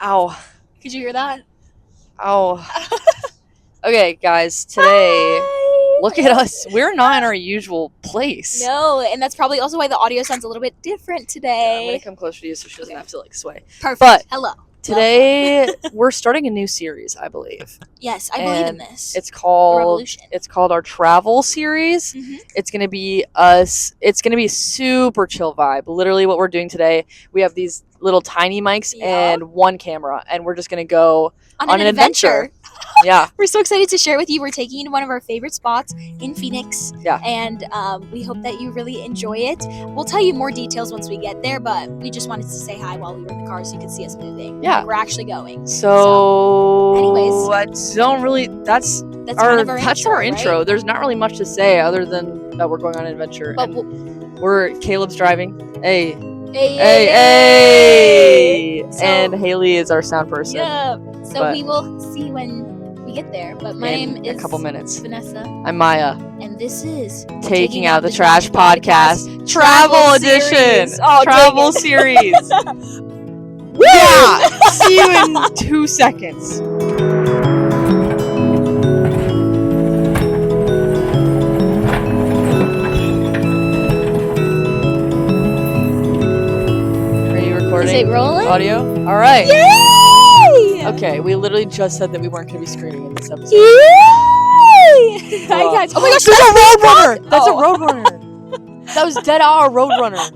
Ow. Could you hear that? Ow. Okay, guys, today, look at us. We're not in our usual place. No, and that's probably also why the audio sounds a little bit different today. Yeah, I'm going to come closer to you so she doesn't have to, sway. Perfect. But hello. Today, we're starting a new series, I believe. Yes, I believe in this. It's called Revolution. It's called our travel series. Mm-hmm. It's gonna be us. It's gonna be super chill vibe. Literally, what we're doing today, we have these little tiny mics and one camera, and we're just gonna go on an adventure. Yeah. We're so excited to share with you. We're taking you to one of our favorite spots in Phoenix. Yeah. And we hope that you really enjoy it. We'll tell you more details once we get there, but we just wanted to say hi while we were in the car so you could see us moving. Yeah. Like we're actually going. So anyways. I don't really that's our intro. Right? There's not really much to say other than that we're going on an adventure. But we're Caleb's driving. Hey. Hey. And Haley is our sound person. Yeah. So we will see when we get there. But my name is a couple minutes. Vanessa. I'm Maya. And this is Taking Out the Trash podcast Travel Edition. Oh, travel series. Yeah. See you in 2 seconds. Is it rolling? Audio? All right. Yay! Okay, we literally just said that we weren't going to be screaming in this episode. Yay! Hi, guys. Oh my gosh, there's a roadrunner! That's a roadrunner. That was dead hour roadrunner.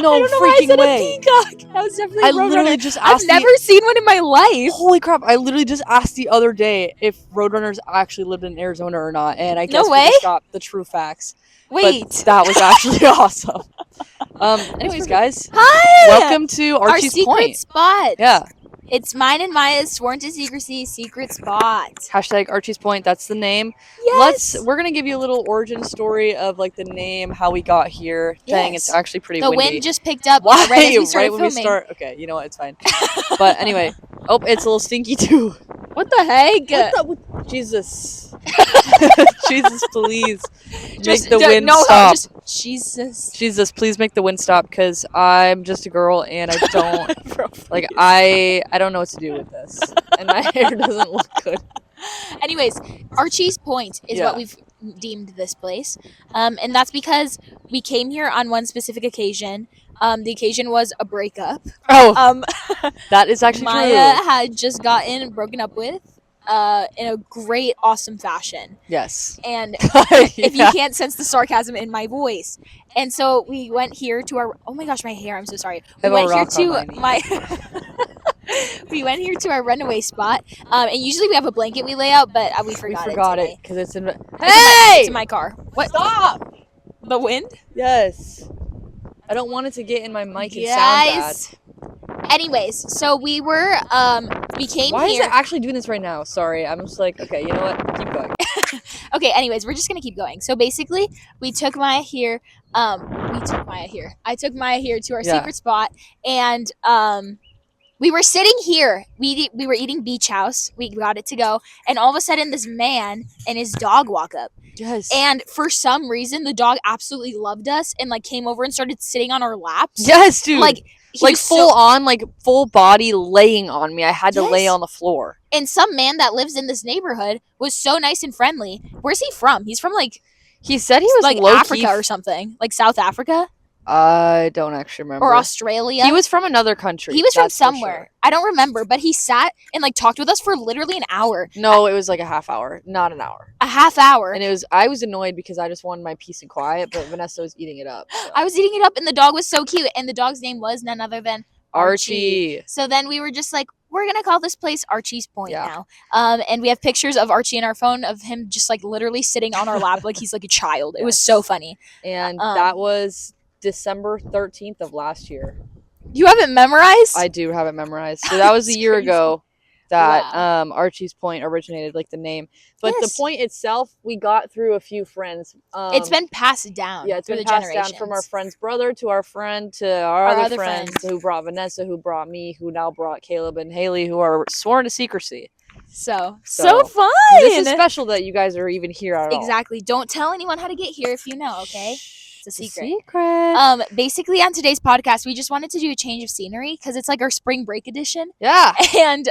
No freaking way. That was definitely a roadrunner. Literally just asked I've never seen one in my life. Holy crap, I literally just asked the other day if roadrunners actually lived in Arizona or not, and I guess we just got the true facts. Wait. But that was actually awesome. Anyways, guys. Hi! Welcome to Archie's secret Point. Spot. Yeah. It's mine and Maya's sworn to secrecy secret spot. # Archie's Point, that's the name. Yes. We're going to give you a little origin story of the name, how we got here. Yes. Dang, it's actually pretty windy. The wind just picked up right as we started when filming. we start. Okay, you know what, it's fine. But anyway, it's a little stinky too. What the heck? Jesus. Jesus, please make the wind stop. Jesus, please make the wind stop, because I'm just a girl and I don't I don't know what to do with this, and my hair doesn't look good. Anyways, Archie's Point is what we've deemed this place, and that's because we came here on one specific occasion. The occasion was a breakup. That is actually Maya true. had just gotten broken up with in a great, awesome fashion. Yes. And if you can't sense the sarcasm in my voice. And so we went here to our... Oh my gosh, my hair. I'm so sorry. We went here to our runaway spot. And usually we have a blanket we lay out, but we forgot it because it's in... It's in my car. What? Stop! The wind? Yes. I don't want it to get in my mic and sound bad. Anyways, so we were, we came Why here. is it actually doing this right now? Sorry, I'm just okay, you know what? Keep going. Okay, anyways, we're just gonna keep going. So basically, we took Maya here. I took Maya here to our secret spot, and we were sitting here. We were eating beach house. We got it to go, and all of a sudden, this man and his dog walk up. Yes. And for some reason, the dog absolutely loved us and came over and started sitting on our laps. Yes, dude. Full body laying on me. I had to lay on the floor. And some man that lives in this neighborhood was so nice and friendly. Where's he from? He's from he said he was Africa or something, South Africa. I don't actually remember. Or Australia. He was from another country. He was from somewhere. Sure. I don't remember, but he sat and talked with us for literally an hour. No, it was a half hour, not an hour. A half hour. And I was annoyed because I just wanted my peace and quiet, but Vanessa was eating it up. So. I was eating it up, and the dog was so cute, and the dog's name was none other than Archie. So then we were just we're going to call this place Archie's Point now. And we have pictures of Archie in our phone of him just literally sitting on our lap like he's a child. It was so funny. And that was December 13th of last year. You have it memorized? I do have it memorized. So that was a year ago that Archie's Point originated, the name. But the point itself, we got through a few friends. It's been passed down. Yeah, it's been passed down from our friend's brother to our friend to our other friends who brought Vanessa, who brought me, who now brought Caleb and Haley, who are sworn to secrecy. So fun! This is special that you guys are even here at all. Exactly. Don't tell anyone how to get here if you know, okay? the secret. Basically, on today's podcast, we just wanted to do a change of scenery because it's like our spring break edition. Yeah. And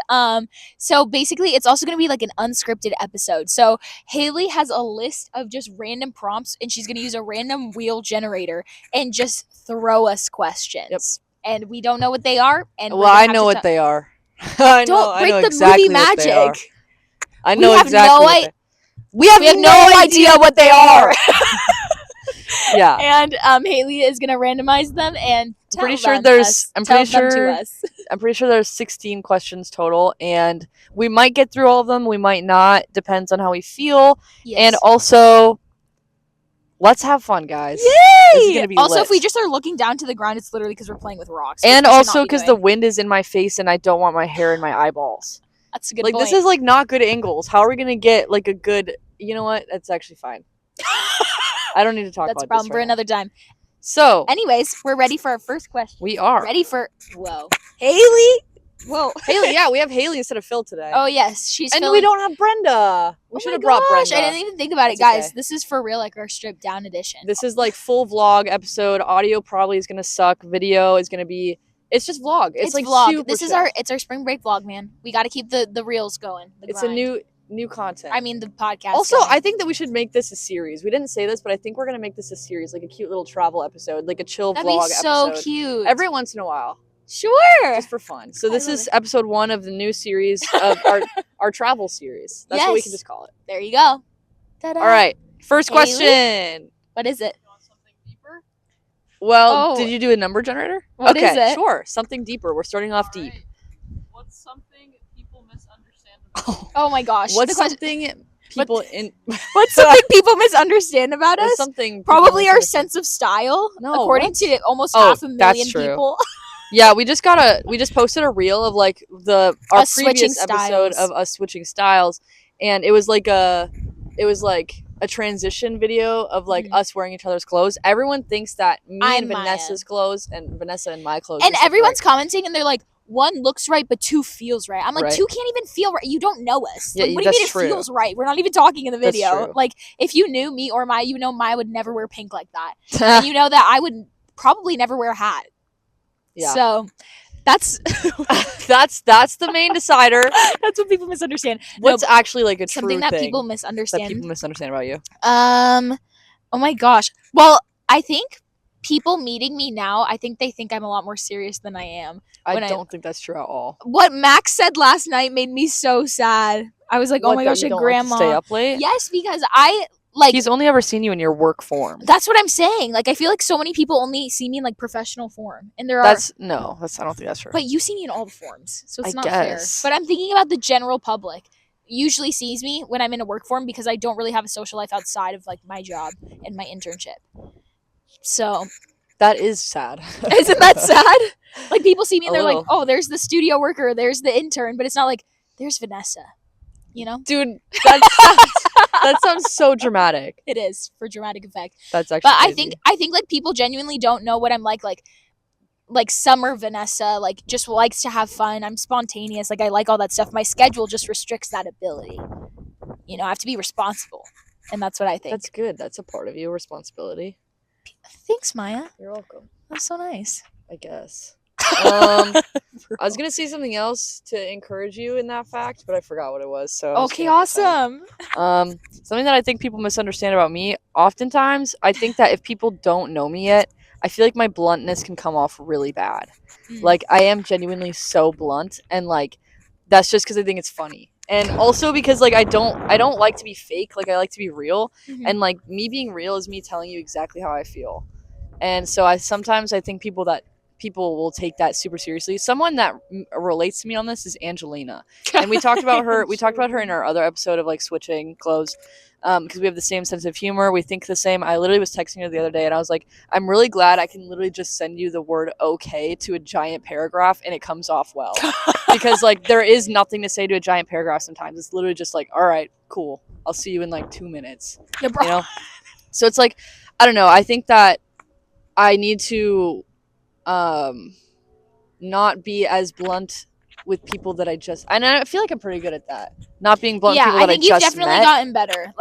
so basically, it's also going to be like an unscripted episode. So Haley has a list of just random prompts, and she's going to use a random wheel generator and just throw us questions. Yep. And we don't know what they are. And well, I know what they are. Don't break the movie magic. I know exactly. We have no idea what they are. Yeah. And Haley is gonna randomize them and tell I'm pretty sure there's 16 questions total, and we might get through all of them. We might not. Depends on how we feel. Yes. And also, let's have fun, guys. Yay! This is gonna be also lit. If we just are looking down to the ground, it's literally because we're playing with rocks. And also because the wind is in my face, and I don't want my hair in my eyeballs. That's a good point. This is not good angles. How are we gonna get a good? You know what? That's actually fine. I don't need to talk about this. That's a problem for another time. So, anyways, we're ready for our first question. We are ready for. Whoa, Haley. Whoa, Haley. Yeah, we have Haley instead of Phil today. Oh yes, and we don't have Brenda. We should have brought Brenda. I didn't even think about it, guys. Okay. This is for real, our stripped down edition. This is full vlog episode. Audio probably is gonna suck. Video is gonna be. It's just vlog. It's vlog. This is our spring break vlog, man. We got to keep the reels going. It's a new content. I mean, the podcast. Also, I think that we should make this a series. We didn't say this, but I think we're gonna make this a series, a cute little travel episode, a chill vlog episode. That'd be so cute. Every once in a while. Sure. Just for fun. So this is episode 1 of the new series of our travel series. That's what we can just call it. There you go. Ta-da. All right. First question. What is it? You want something deeper? Well, did you do a number generator? What is it? Sure. Something deeper. We're starting off deep. Right. What's something people misunderstand about Oh my gosh. What's something people What's something people misunderstand about us? Something probably our sense of style. No, according to almost 500,000 people. Yeah, we just posted a reel of our previous episode of us switching styles, and it was a transition video of us wearing each other's clothes. Everyone thinks that and Vanessa's clothes and Vanessa and my clothes. And everyone's commenting, and they're like, 1 looks right, but 2 feels right. I'm like, 2 can't even feel right. You don't know us. Yeah, what do you mean it feels right? We're not even talking in the video. If you knew me or Maya, Maya would never wear pink like that. And you know that I would probably never wear a hat. Yeah. So that's the main decider. That's what people misunderstand. What's actually a true something that thing people misunderstand. That people misunderstand about you. Oh my gosh. Well, I think people meeting me now, I think they think I'm a lot more serious than I am. I don't think that's true at all. What Max said last night made me so sad. I was like, oh my gosh, a grandma. Stay up late? Yes, because he's only ever seen you in your work form. That's what I'm saying. I feel like so many people only see me in professional form, and I don't think that's true. But you see me in all the forms, so it's not fair. But I'm thinking about the general public. Usually sees me when I'm in a work form because I don't really have a social life outside of my job and my internship. So that is sad. Isn't that sad? People see me and they're like, "Oh, there's the studio worker, there's the intern," but it's not there's Vanessa. Dude, that sounds so dramatic. It is for dramatic effect. That's actually crazy. I think people genuinely don't know what I'm like summer Vanessa, just likes to have fun. I'm spontaneous. I like all that stuff. My schedule just restricts that ability. I have to be responsible. And that's what I think. That's good. That's a part of you, responsibility. Thanks, Maya. You're welcome. That's so nice. I guess. I was gonna say something else to encourage you in that fact, but I forgot what it was. So okay, awesome. Something that I think people misunderstand about me. Oftentimes, I think that if people don't know me yet, I feel like my bluntness can come off really bad. I am genuinely so blunt, and that's just because I think it's funny, and also because I don't like to be fake. I like to be real, and me being real is me telling you exactly how I feel, and so I think people will take that super seriously. Someone that relates to me on this is Angelina, and we talked about her. We talked about her in our other episode of switching clothes, because we have the same sense of humor. We think the same. I literally was texting her the other day, and I was like, I'm really glad I can literally just send you the word "okay" to a giant paragraph, and it comes off well, because there is nothing to say to a giant paragraph. Sometimes it's literally just all right, cool. I'll see you in 2 minutes. Yeah, bro. So it's I don't know. I think that I need to not be as blunt with people that I feel like I'm pretty good at that. Not being blunt with people that I just met. Yeah, I think you've definitely gotten better.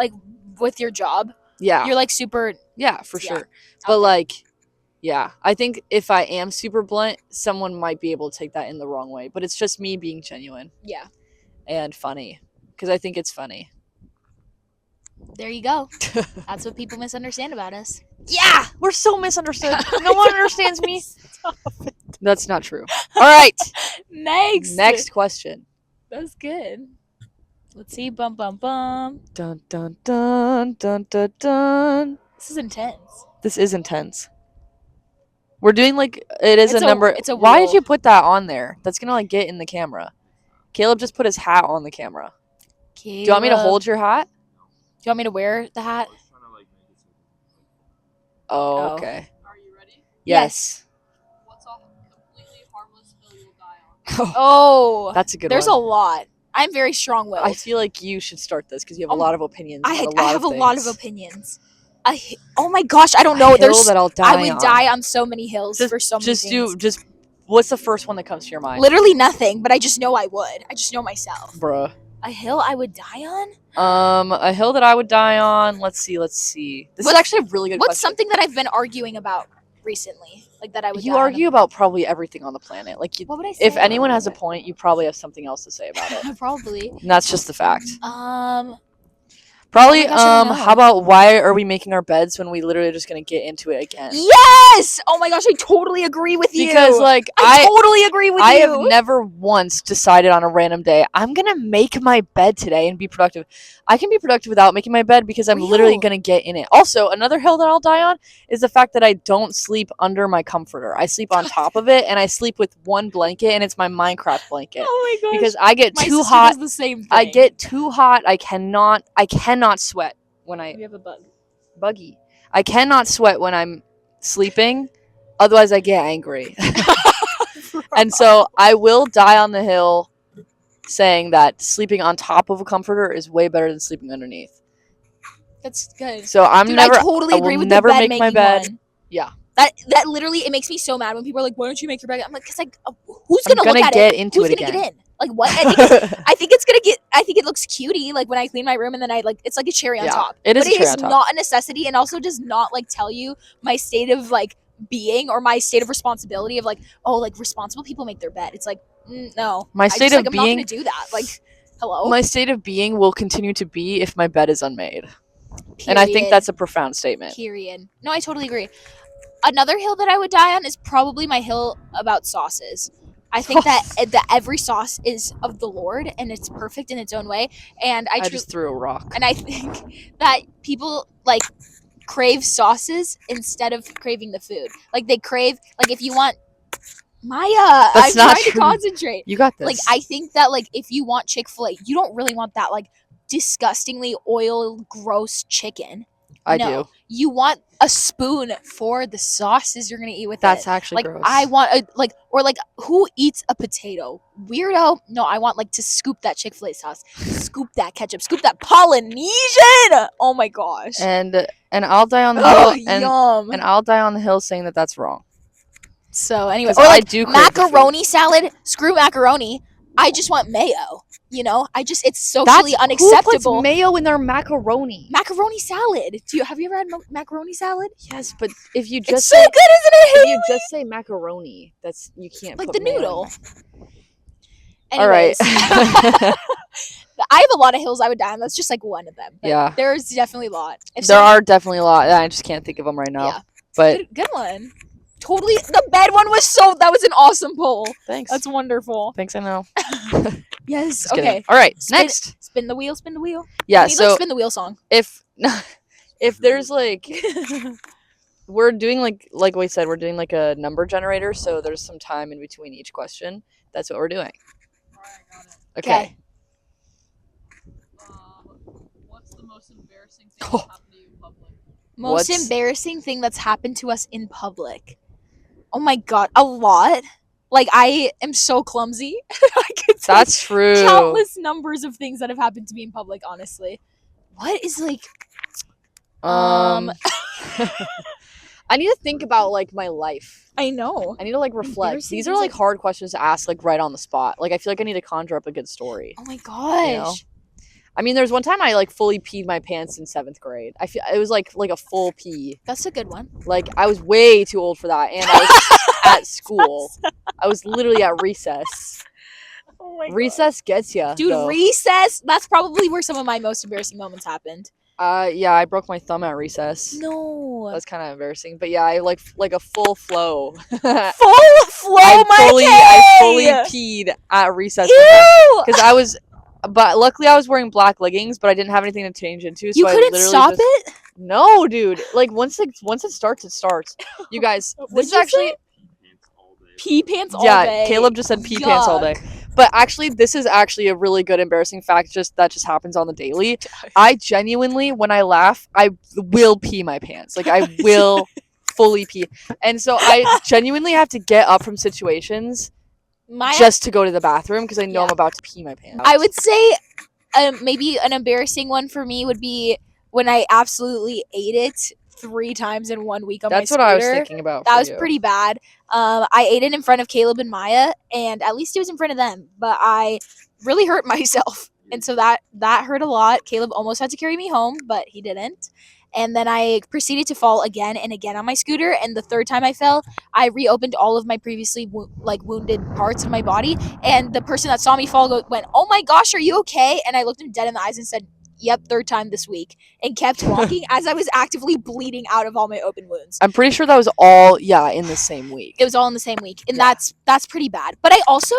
With your job. Yeah. You're super Yeah, for Yeah. sure. But Okay. like, yeah, I think if I am super blunt, someone might be able to take that in the wrong way. But it's just me being genuine. Yeah. And funny, because I think it's funny. There you go. That's what people misunderstand about us. Yeah, we're so misunderstood. No one understands me. That's not true. All right. Next question. That's good. Let's see. Bum bum bum. Dun dun dun dun dun dun. This is intense. This is intense. We're doing like it is It's a number. it's a Why wheel. did you put that on there? That's gonna like get in the camera. Caleb just put his hat on the camera. Do you want me to hold your hat? Do you want me to wear the hat? Oh, okay. Are you ready? Yes. What's a completely harmless hill you'll die on? Oh, that's a good there's one. a lot. I'm very strong-willed. I feel like you should start this because you have a lot of opinions. I on a lot have of a lot of things. opinions. Oh my gosh, I don't know. Hill that I'll die I would on. die on so many hills for so many things. Just what's the first one that comes to your mind? Literally nothing, but I just know I would. I just know myself. Bruh. A hill I would die on? A hill that I would die on. Let's see. This is actually a really good What's question. something that I've been arguing about recently? Like that I would. You argue about probably everything on the planet. Like, what would I say? If anyone has a point, you probably have something else to say about it. Probably. And that's just the fact. Oh Probably. my gosh, I don't know. How about why are we making our beds when we literally are just gonna get into it again? Yes! Oh my gosh, I totally agree with you. Because like I totally agree with you. I have never once decided on a random day I'm gonna make my bed today and be productive. I can be productive without making my bed because I'm literally gonna get in it. Also, another hill that I'll die on is the fact that I don't sleep under my comforter. I sleep on top of it, and I sleep with one blanket, and it's my Minecraft blanket. Oh my gosh! Because I get my too sister hot. Does the same thing. I get too hot. I cannot sweat when We have a buggy. I cannot sweat when I'm sleeping, otherwise I get angry. And so I will die on the hill saying that sleeping on top of a comforter is way better than sleeping underneath. That's good. So I totally agree with never the bed make my bed. One. Yeah. That literally it makes me so mad when people are like, "Why don't you make your bed?" I'm like, "Cause like, who's gonna look at get it? Into who's it gonna again? get in? Like what? I think it's gonna get. I think it looks cutie. Like when I clean my room and then I like it's like a cherry on top. It is. But a cherry on top. Not a necessity, and also does not like tell you my state of like being or my state of responsibility of like, oh, like responsible people make their bed. It's like no. My state of being. I'm not gonna do that. Like, hello. My state of being will continue to be if my bed is unmade. Period. And I think that's a profound statement. Period. No, I totally agree. Another hill that I would die on is probably my hill about sauces. I think that every sauce is of the Lord and it's perfect in its own way. And I just threw a rock. And I think that people like crave sauces instead of craving the food. Like they crave like if you want Maya, That's I'm not trying true. to concentrate. You got this. Like I think that like if you want Chick-fil-A, you don't really want that like disgustingly oil gross chicken. I do. You want a spoon for the sauces you're gonna eat with That's it. actually like gross. I want a like who eats a potato? Weirdo. No, I want like to scoop that Chick-fil-A sauce, scoop that ketchup, scoop that Polynesian. Oh my gosh. And I'll die on the hill. Yum. And I'll die on the hill saying that that's wrong. So anyway, or like I do macaroni salad. Screw macaroni. I just want mayo. You know, it's socially unacceptable. Who puts mayo in their macaroni? Macaroni salad. Have you ever had macaroni salad? Yes, but if you just it's so good, isn't it? If you just say macaroni, you can't like put the mayo noodle. Anyways. All right. I have a lot of hills I would die on. That's just like one of them. Yeah. There's definitely a lot. There are definitely a lot. I just can't think of them right now. Yeah. But good one. Totally. The bed one was that was an awesome poll. Thanks. That's wonderful. Thanks, I know. Yes. Okay. All right. Next. Spin the wheel. Spin the wheel. Yeah. So spin the wheel song. If there's like, we're doing like we said, we're doing like a number generator. So there's some time in between each question. That's what we're doing. All right, got it. Okay. What's the most embarrassing thing that happened to you in public? Most embarrassing thing that's happened to us in public. Oh my god, a lot. Like I am so clumsy. That's true. Countless numbers of things that have happened to me in public. Honestly, what is like? I need to think about like my life. I know. I need to like reflect. These are like hard questions to ask like right on the spot. Like I feel like I need to conjure up a good story. Oh my gosh. You know? I mean, there's one time I like fully peed my pants in 7th grade. I feel it was like a full pee. That's a good one. Like I was way too old for that, and I was at school. I was literally at recess. Oh my Recess gets you, dude. though. Recess. That's probably where some of my most embarrassing moments happened. Yeah, I broke my thumb at recess. No. That's kind of embarrassing, but yeah, I like a full flow. Full flow, I fully peed at recess because I was. But luckily, I was wearing black leggings, but I didn't have anything to change into. So you couldn't stop it? No, dude. Like once it starts, it starts. You guys, this is actually pee pants all day. Yeah, Caleb just said pee pants all day. But actually, this is actually a really good embarrassing fact. That just happens on the daily. I genuinely, when I laugh, I will pee my pants. Like I will fully pee, and so I genuinely have to get up from situations just to go to the bathroom because I know I'm about to pee my pants. I would say maybe an embarrassing one for me would be when I absolutely ate it 3 times in 1 week on my scooter. That's what I was thinking about. That was pretty bad. I ate it in front of Caleb and Maya, and at least it was in front of them. But I really hurt myself, and so that hurt a lot. Caleb almost had to carry me home, but he didn't. And then I proceeded to fall again and again on my scooter. And the 3rd time I fell, I reopened all of my previously wounded parts of my body. And the person that saw me fall went, "Oh my gosh, are you okay?" And I looked him dead in the eyes and said, "Yep, 3rd time this week," and kept walking as I was actively bleeding out of all my open wounds. I'm pretty sure that was all in the same week. It was all in the same week, and that's pretty bad. But I also,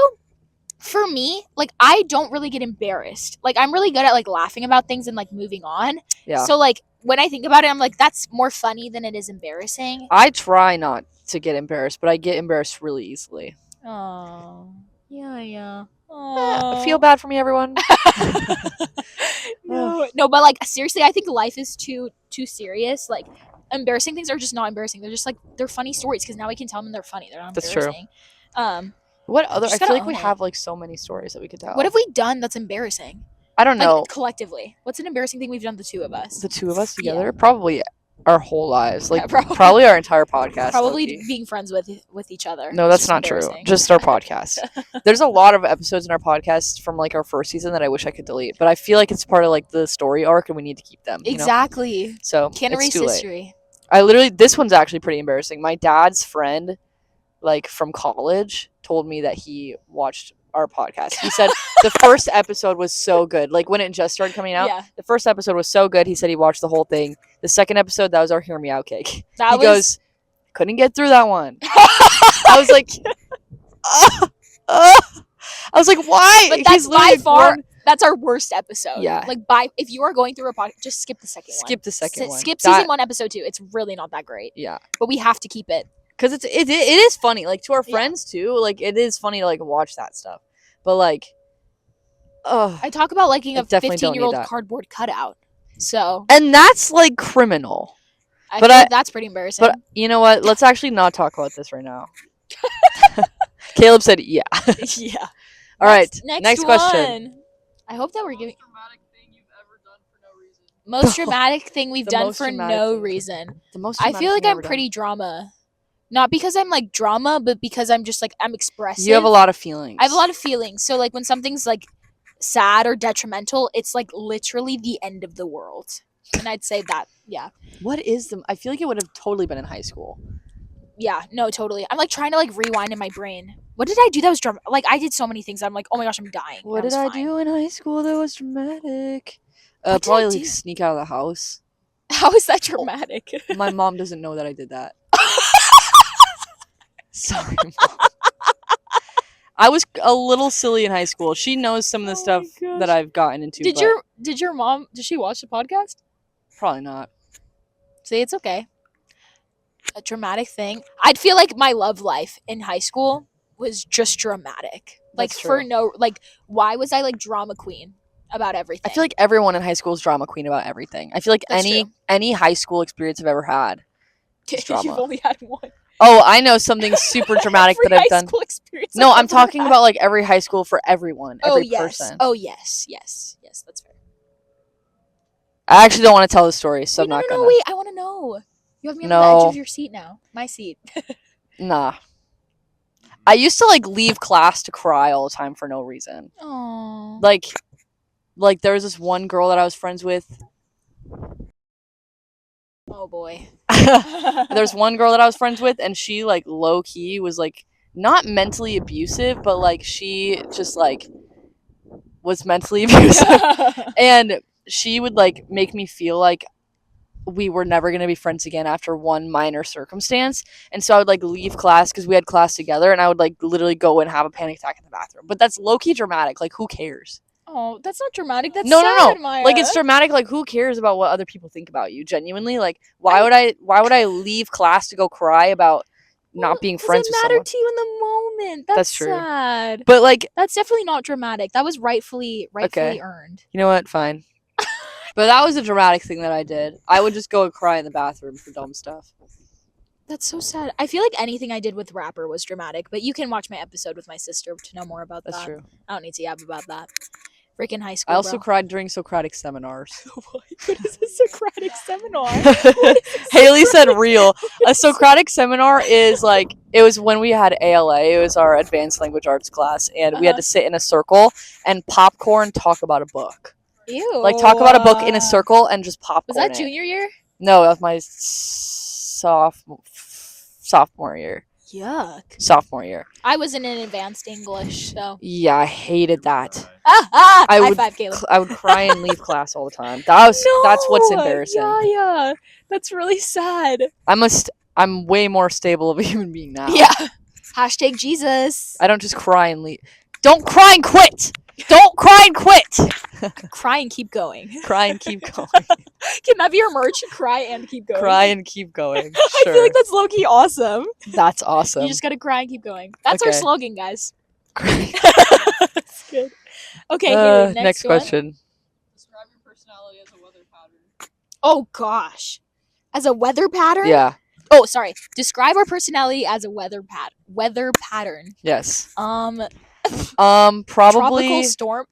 for me, like I don't really get embarrassed. Like I'm really good at like laughing about things and like moving on. Yeah. So like when I think about it, I'm like that's more funny than it is embarrassing. I try not to get embarrassed, but I get embarrassed really easily. Oh. Yeah. I feel bad for me, everyone. No, but like seriously, I think life is too serious. Like embarrassing things are just not embarrassing. They're just like they're funny stories because now we can tell them and they're funny. They're not embarrassing. That's true. What other? I feel like we have like so many stories that we could tell. What have we done that's embarrassing? I don't know. Like, collectively, what's an embarrassing thing we've done, the two of us? The two of us together, probably our whole lives, like probably our entire podcast. Probably being friends with each other. No, that's not true. Just our podcast. There's a lot of episodes in our podcast from like our first season that I wish I could delete, but I feel like it's part of like the story arc, and we need to keep them. Exactly. You know? So can't erase history. This one's actually pretty embarrassing. My dad's friend, like from college, told me that he watched our podcast. He said the first episode was so good. Like when it just started coming out, the first episode was so good. He said he watched the whole thing. The second episode, that was our Hear Me Out cake. He goes, couldn't get through that one. I was like, I was like, why? But that's by far, that's our worst episode. Yeah. Like if you are going through a podcast, just skip the second one. Skip the second one. Skip season 1, episode 2. It's really not that great. Yeah. But we have to keep it. Because it is funny. Like to our friends too. Like it is funny to like watch that stuff. But like, I talk about liking a 15-year-old cardboard cutout. So. And that's like criminal. I feel like that's pretty embarrassing. But you know what? Let's actually not talk about this right now. Caleb said, "Yeah." Yeah. All right. Next question. I hope that we're giving. Most dramatic thing we've done for no reason. The most. I feel like I'm pretty drama. Not because I'm like drama, but because I'm just like I'm expressive. You have a lot of feelings. I have a lot of feelings. So like when something's like sad or detrimental, it's like literally the end of the world. And I'd say that, yeah. What is I feel like it would have totally been in high school. Yeah, no, totally. I'm like trying to like rewind in my brain. What did I do that was dramatic? Like I did so many things. I'm like, oh my gosh, I'm dying. What did I do in high school that was dramatic? Probably like sneak out of the house. How is that dramatic? My mom doesn't know that I did that. Sorry, Mom. I was a little silly in high school. She knows some of the stuff that I've gotten into. Did your mom, did she watch the podcast? Probably not. See, it's okay. A dramatic thing. I'd feel like my love life in high school was just dramatic. Like why was I like drama queen about everything? I feel like everyone in high school is drama queen about everything. I feel like any high school experience I've ever had is drama. You've only had one. Oh, I know something super dramatic that I've done. No, I'm talking about like every high school for everyone, every person. Oh, yes, that's fair. I actually don't want to tell the story, so I'm not gonna. No, wait, I want to know. You have me on the edge of your seat now. My seat. Nah. I used to like leave class to cry all the time for no reason. Aww. Like, like there was this one girl that I was friends with. Oh boy. There's one girl that I was friends with, and she like low key was like not mentally abusive, but like she just like was mentally abusive, and she would like make me feel like we were never going to be friends again after one minor circumstance. And so I would like leave class because we had class together, and I would like literally go and have a panic attack in the bathroom. But that's low key dramatic. Like, who cares? Oh, that's not dramatic. That's no, sad, no, no. Maya. Like, it's dramatic. Like, who cares about what other people think about you? Genuinely, like, why would I leave class to go cry about not being friends with someone? It mattered to you in the moment. That's true. sad. But like, that's definitely not dramatic. That was rightfully Okay. earned. You know what? Fine. But that was a dramatic thing that I did. I would just go and cry in the bathroom for dumb stuff. That's so sad. I feel like anything I did with rapper was dramatic, but you can watch my episode with my sister to know more about that. That's true. I don't need to yab about that. Freaking high school. I also bro. cried during Socratic seminars. What is a Socratic seminar? Haley said real. A Socratic seminar is like, it was when we had ALA, it was our advanced language arts class, and we had to sit in a circle and popcorn talk about a book. Ew. Like talk about a book in a circle and just popcorn. Was that junior year? No, that was my sophomore year. Yuck. Sophomore year. I was in an advanced English, so. Yeah, I hated that. High five, Caleb. I would cry and leave class all the time. That's what's embarrassing. Yeah. That's really sad. I'm way more stable of a human being now. Yeah. Hashtag Jesus. I don't just cry and leave. Don't cry and quit. Don't cry and quit. Cry and keep going. Cry and keep going. Can that be your merch? Cry and keep going. Cry and keep going. Sure. I feel like that's low-key awesome. That's awesome. You just gotta cry and keep going. That's our slogan, guys. That's good. Okay, Haley, next question. Describe your personality as a weather pattern. Oh gosh. As a weather pattern? Yeah. Oh, sorry. Describe our personality as a weather pattern. Yes. Probably Probably tropical storm.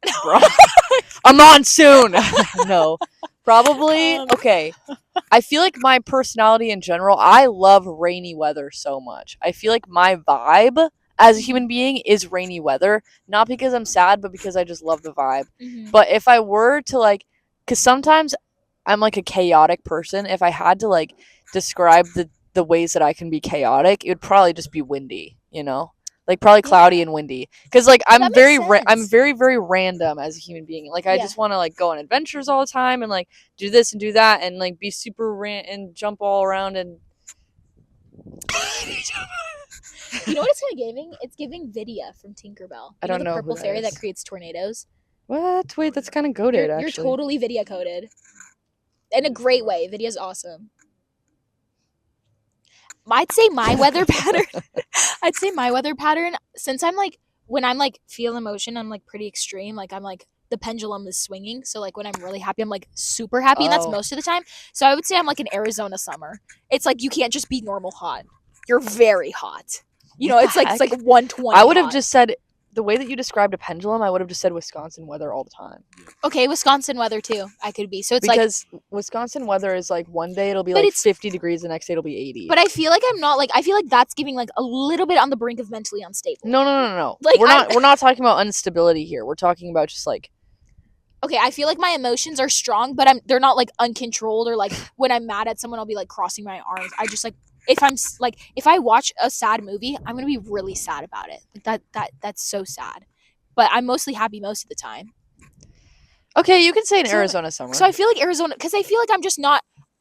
a monsoon. No. Probably okay. I feel like my personality in general, I love rainy weather so much. I feel like my vibe as a human being is rainy weather, not because I'm sad, but because I just love the vibe. Mm-hmm. But if I were to like, because sometimes I'm like a chaotic person, if I had to like describe the ways that I can be chaotic, it would probably just be windy, you know? Like probably cloudy and windy, because like I'm very very random as a human being. Like I just want to like go on adventures all the time and like do this and do that and like be super and jump all around and. You know what it's kind of giving? It's giving Vidya from Tinkerbell. I don't know the purple who fairy that that creates tornadoes. What? Wait, that's kind of goated. You're totally Vidya coded, in a great way. Vidya's awesome. I'd say my weather pattern. Since I'm like, when I'm like feel emotion, I'm like pretty extreme. Like I'm like the pendulum is swinging. So like when I'm really happy, I'm like super happy, and that's most of the time. So I would say I'm like an Arizona summer. It's like you can't just be normal hot. You're very hot. You know, it's like 120. I would have just said the way that you described a pendulum. I would have just said Wisconsin weather all the time. Okay, Wisconsin weather too. I could be. So it's because Wisconsin weather is like one day it'll be like 50 degrees, the next day it'll be 80. But I feel like I'm not like, I feel like that's giving like a little bit on the brink of mentally unstable. No. Like we're not talking about instability here. We're talking about just like. Okay, I feel like my emotions are strong, but they're not like uncontrolled, or like when I'm mad at someone, I'll be like crossing my arms. I just like, if I watch a sad movie, I'm gonna be really sad about it. Like that's so sad. But I'm mostly happy most of the time. Okay, you can say Arizona summer. So I feel like Arizona, because I feel like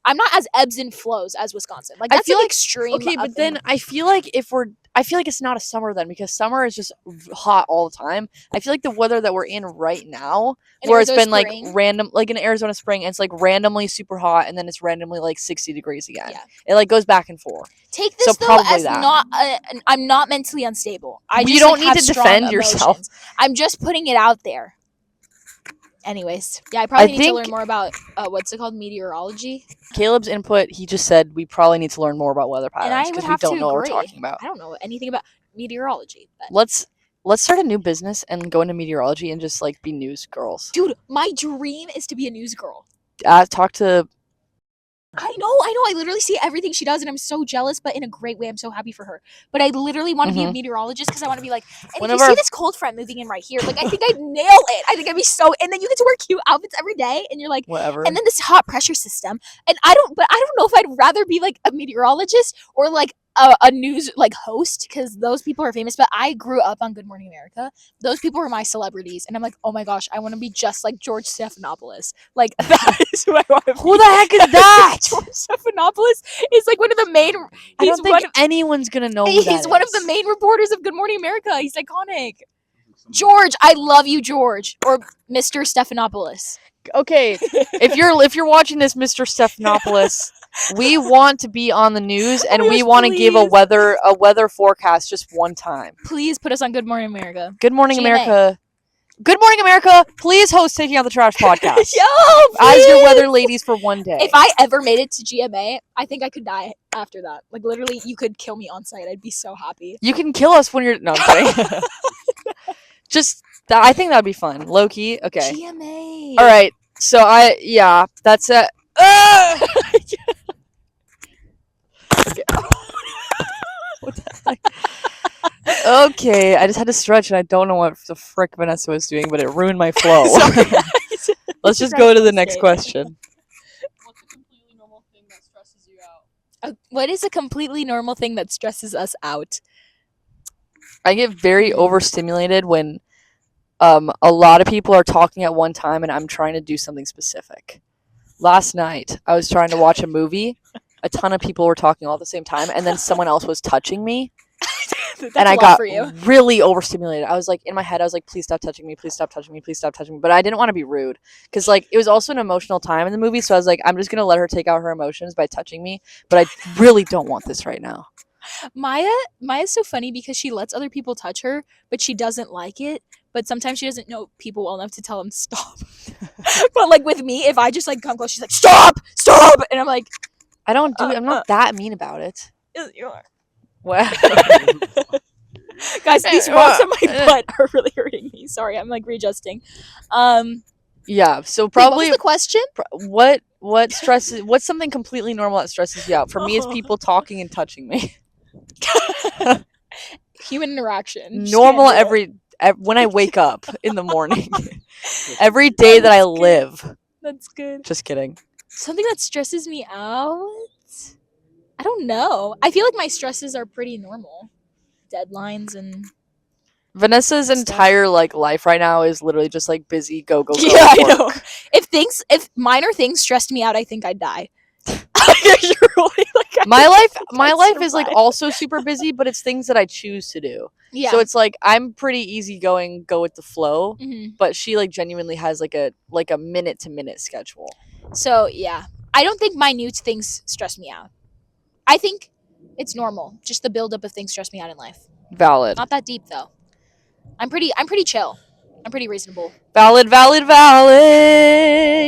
I'm not as ebbs and flows as Wisconsin. Like that's like extreme. Okay, but then I feel like it's not a summer then, because summer is just hot all the time. I feel like the weather that we're in right now, where it's been like random, like in Arizona spring, it's like randomly super hot, and then it's randomly like 60 degrees again. Yeah. It like goes back and forth. Take this though as not I'm not mentally unstable. You don't need to defend yourself. I'm just putting it out there. Anyways, yeah, I probably need to learn more about what's it called, meteorology. Caleb's input, he just said we probably need to learn more about weather patterns because we don't know what we're talking about. I don't know anything about meteorology. But. Let's start a new business and go into meteorology and just like be news girls. Dude, my dream is to be a news girl. Talk to I know. I literally see everything she does, and I'm so jealous, but in a great way. I'm so happy for her. But I literally want to be a meteorologist because I want to be like, and if you see this cold front moving in right here, like, I think I'd nail it. I think I'd be so, and then you get to wear cute outfits every day, and you're like, whatever. and then this hot pressure system, and I don't know if I'd rather be like a meteorologist or like a news like host, because those people are famous. But I grew up on Good Morning America. Those people were my celebrities, and I'm like, oh my gosh, I want to be just like George Stephanopoulos. Like, that is who I want to be. Who the heck is that? George Stephanopoulos is like one of the main. I don't think anyone's gonna know who that He's one of the main reporters of Good Morning America. He's iconic. George, I love you, George, or Mr. Stephanopoulos. Okay, if you're watching this, Mr. Stephanopoulos, we want to be on the news, and we want to give a weather forecast just one time. Please put us on Good Morning America. Good Morning America. Good Morning America, please host Taking Out the Trash podcast. Yo, as your weather ladies for one day. If I ever made it to GMA, I think I could die after that. Like, literally, you could kill me on site. I'd be so happy. You can kill us when you're... No, I'm kidding. Just, I think that'd be fun. Low-key, okay. GMA. All right, so that's it. Okay. What the heck? Okay, I just had to stretch, and I don't know what the frick Vanessa was doing, but it ruined my flow. Let's just go to the next question. What's a completely normal thing that stresses you out? What is a completely normal thing that stresses us out? I get very overstimulated when a lot of people are talking at one time, and I'm trying to do something specific. Last night, I was trying to watch a movie. A ton of people were talking all at the same time, and then someone else was touching me. And I got really overstimulated. I was like, in my head, I was like, please stop touching me, please stop touching me, please stop touching me. But I didn't want to be rude, because like it was also an emotional time in the movie. So I was like, I'm just gonna let her take out her emotions by touching me. But I really don't want this right now. Maya's so funny because she lets other people touch her, but she doesn't like it. But sometimes she doesn't know people well enough to tell them to stop. But like with me, if I just like come close, she's like, stop, and I'm like, I'm not that mean about it. You are. Wow. Guys, these rocks on my butt are really hurting me. Sorry, I'm like readjusting. Yeah, so probably what was the question? What stresses? What's something completely normal that stresses you out? For me, it's people talking and touching me. Human interaction. Normal every when I wake up in the morning. Every day that I live. That's good. Just kidding. Something that stresses me out? I don't know. I feel like my stresses are pretty normal. Deadlines and Vanessa's entire like life right now is literally just like busy go. Yeah, I know. If minor things stressed me out, I think I'd die. My life is like also super busy, but it's things that I choose to do. Yeah. So it's like I'm pretty easygoing, go with the flow. Mm-hmm. But she like genuinely has like a minute to minute schedule. So yeah, I don't think minute things stress me out. I think it's normal. Just the buildup of things stress me out in life. Valid. Not that deep though. I'm pretty chill. I'm pretty reasonable. Valid.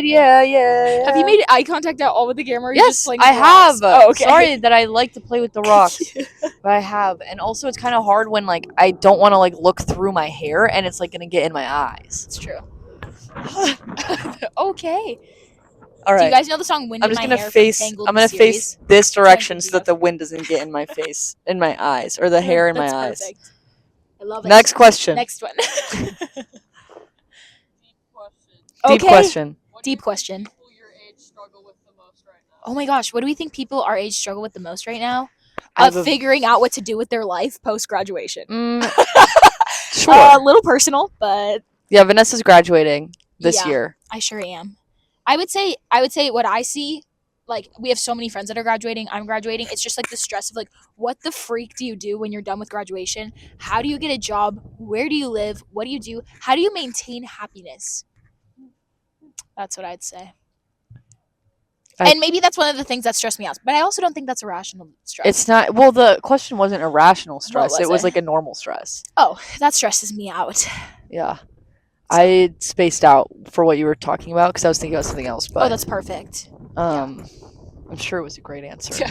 Yeah. Have you made eye contact at all with the camera? Yes, I have. Oh, okay. Sorry that I like to play with the rocks, but I have. And also, it's kind of hard when like I don't want to like look through my hair, and it's like gonna get in my eyes. It's true. Okay. All right. Do you guys know the song "Wind in My Hair" from Tangled? I'm gonna face this direction so that the wind doesn't get in my face, in my eyes, or the hair in my eyes. Perfect. I love it. Next question. Next one. Deep question. Deep question. Oh my gosh, what do we think people our age struggle with the most right now? Figuring out what to do with their life post graduation. Sure. A little personal, but yeah, Vanessa's graduating this year. I sure am. I would say what I see, like we have so many friends that are graduating. I'm graduating. It's just like the stress of like, what the freak do you do when you're done with graduation? How do you get a job? Where do you live? What do you do? How do you maintain happiness? That's what I'd say. And maybe that's one of the things that stress me out. But I also don't think that's irrational stress. It's not. Well, the question wasn't irrational stress. It was like a normal stress. Oh, that stresses me out. Yeah. I spaced out for what you were talking about because I was thinking about something else. But that's perfect. I'm sure it was a great answer.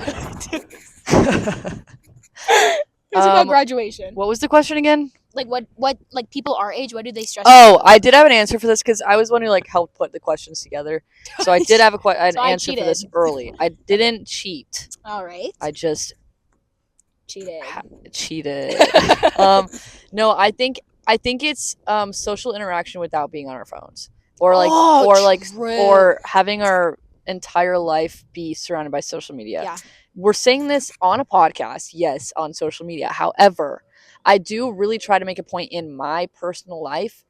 It was about graduation. What was the question again? like what like people our age, what do they stress? Oh, I did have an answer for this because I was one who like helped put the questions together. So I did have an answer for this early. I didn't cheat. All right. I just cheated. No, I think it's social interaction without being on our phones, or like or having our entire life be surrounded by social media. Yeah. We're saying this on a podcast, yes, on social media. However, I do really try to make a point in my personal life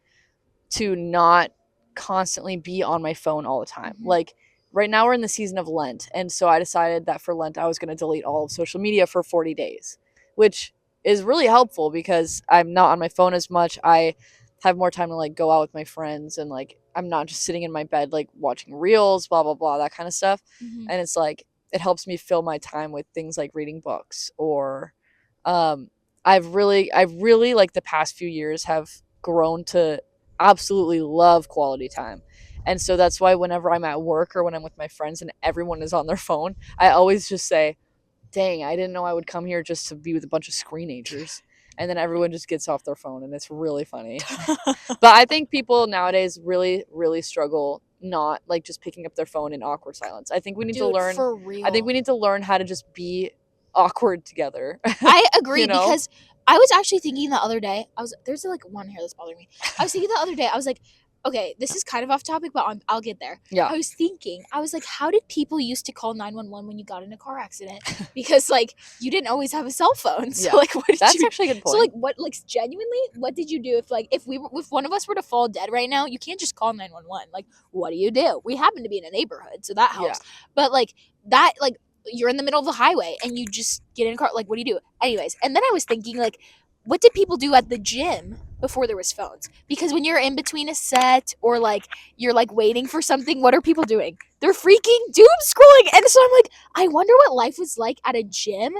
to not constantly be on my phone all the time. Mm-hmm. Like right now we're in the season of Lent, and so I decided that for Lent I was going to delete all of social media for 40 days, which is really helpful because I'm not on my phone as much. I have more time to like go out with my friends, and like I'm not just sitting in my bed like watching reels, blah blah blah, that kind of stuff. Mm-hmm. And it's like it helps me fill my time with things like reading books, or I've really like the past few years have grown to absolutely love quality time. And so that's why whenever I'm at work or when I'm with my friends and everyone is on their phone, I always just say, dang, I didn't know I would come here just to be with a bunch of screenagers. And then everyone just gets off their phone, and it's really funny. But I think people nowadays really, really struggle not like just picking up their phone in awkward silence. I think we need to learn. For real. I think we need to learn how to just be awkward together. I agree, You know? because I was actually thinking the other day. There's like one hair that's bothering me. I was thinking the other day. I was like, okay, this is kind of off topic, but I'll get there. Yeah. I was like, how did people used to call 911 when you got in a car accident? Because like you didn't always have a cell phone. So Yeah. like, what did That's you? actually a good point. So like, what genuinely, what did you do if one of us were to fall dead right now? You can't just call 911. Like, what do? We happen to be in a neighborhood, so that helps. Yeah. But like that, like you're in the middle of the highway and you just get in a car. Like, what do you do? Anyways, and then I was thinking like, what did people do at the gym before there was phones? Because when you're in between a set or like you're like waiting for something, what are people doing? They're freaking doom scrolling. And so I'm like, I wonder what life was like at a gym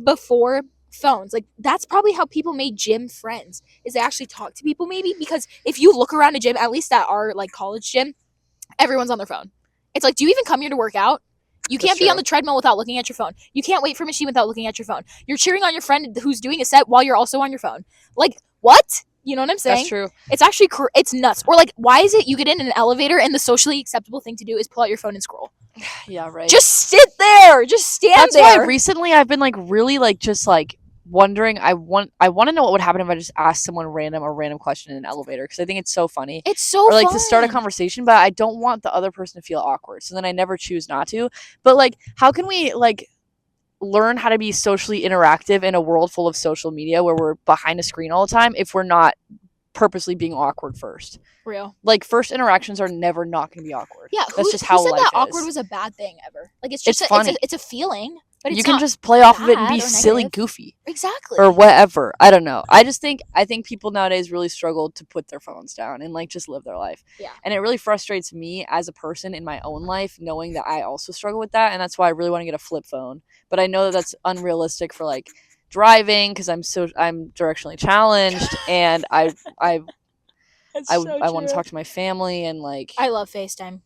before phones. Like that's probably how people made gym friends, is they actually talk to people, maybe. Because if you look around a gym, at least at our like college gym, everyone's on their phone. It's like, do you even come here to work out? You can't be on the treadmill without looking at your phone. You can't wait for a machine without looking at your phone. You're cheering on your friend who's doing a set while you're also on your phone. Like, what? You know what I'm saying? That's true. It's actually it's nuts. Or like, why is it you get in an elevator and the socially acceptable thing to do is pull out your phone and scroll? Yeah, right. Just sit there. Just stand there. That's why recently I've been like really like just like wondering. I want to know what would happen if I just asked someone a random question in an elevator, because I think it's so funny. It's so or like fun to start a conversation, but I don't want the other person to feel awkward, so then I never choose not to. But like, how can we like learn how to be socially interactive in a world full of social media where we're behind a screen all the time if we're not purposely being awkward first? Real. Like first interactions are never not going to be awkward. Yeah, that's just how who said life that is. awkward was a bad thing ever? Like it's just funny. It's a feeling. But you can just play off of it and be silly, goofy. Exactly. Or whatever. I don't know. I think people nowadays really struggle to put their phones down and like just live their life. Yeah. And it really frustrates me as a person in my own life, knowing that I also struggle with that. And that's why I really want to get a flip phone. But I know that that's unrealistic for like driving, because I'm directionally challenged, and I want to talk to my family, and like I love FaceTime.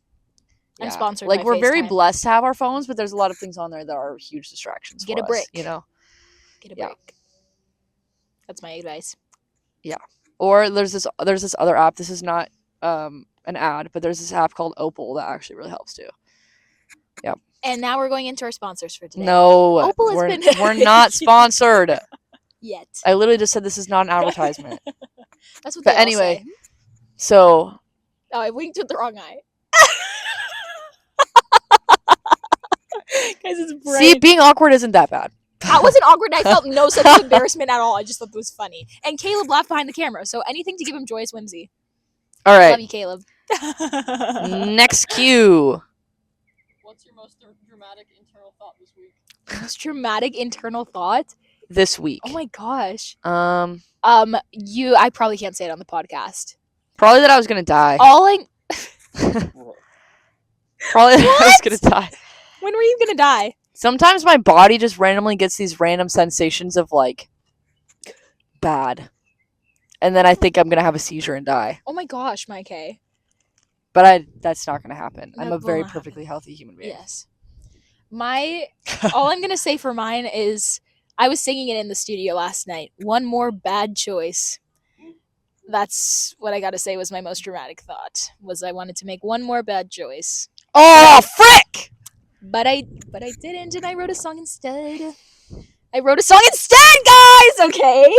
I'm sponsored like by we're very FaceTime. blessed to have our phones, but there's a lot of things on there that are huge distractions. Get for a break. us, you know. Get a break. That's my advice. Yeah. Or there's this other app. This is not an ad, but there's this app called Opal that actually really helps too. Yeah. And now we're going into our sponsors for today. No, Opal has we're not sponsored yet. I literally just said this is not an advertisement. That's what. But they anyway, all say. So. Oh, I winked with the wrong eye. Guys, it's bright. See, being awkward isn't that bad. That wasn't awkward. I felt no sense of embarrassment at all. I just thought it was funny. And Caleb laughed behind the camera, so anything to give him joyous whimsy. All right. Love you, Caleb. Next cue. What's your most dramatic internal thought this week? Most dramatic internal thought this week? Oh my gosh. I probably can't say it on the podcast. Probably that I was gonna die. Probably that I was gonna die. When were you gonna die? Sometimes my body just randomly gets these random sensations of like bad, and then I think I'm gonna have a seizure and die. Oh my gosh, Mike K. But that's not gonna happen. I'm a very not perfectly healthy human being. Yes. All I'm gonna say for mine is I was singing it in the studio last night. One more bad choice. that's what I gotta say was my most dramatic thought. Was I wanted to make one more bad choice. Oh, frick! But I didn't, and I wrote a song instead. Guys! Okay?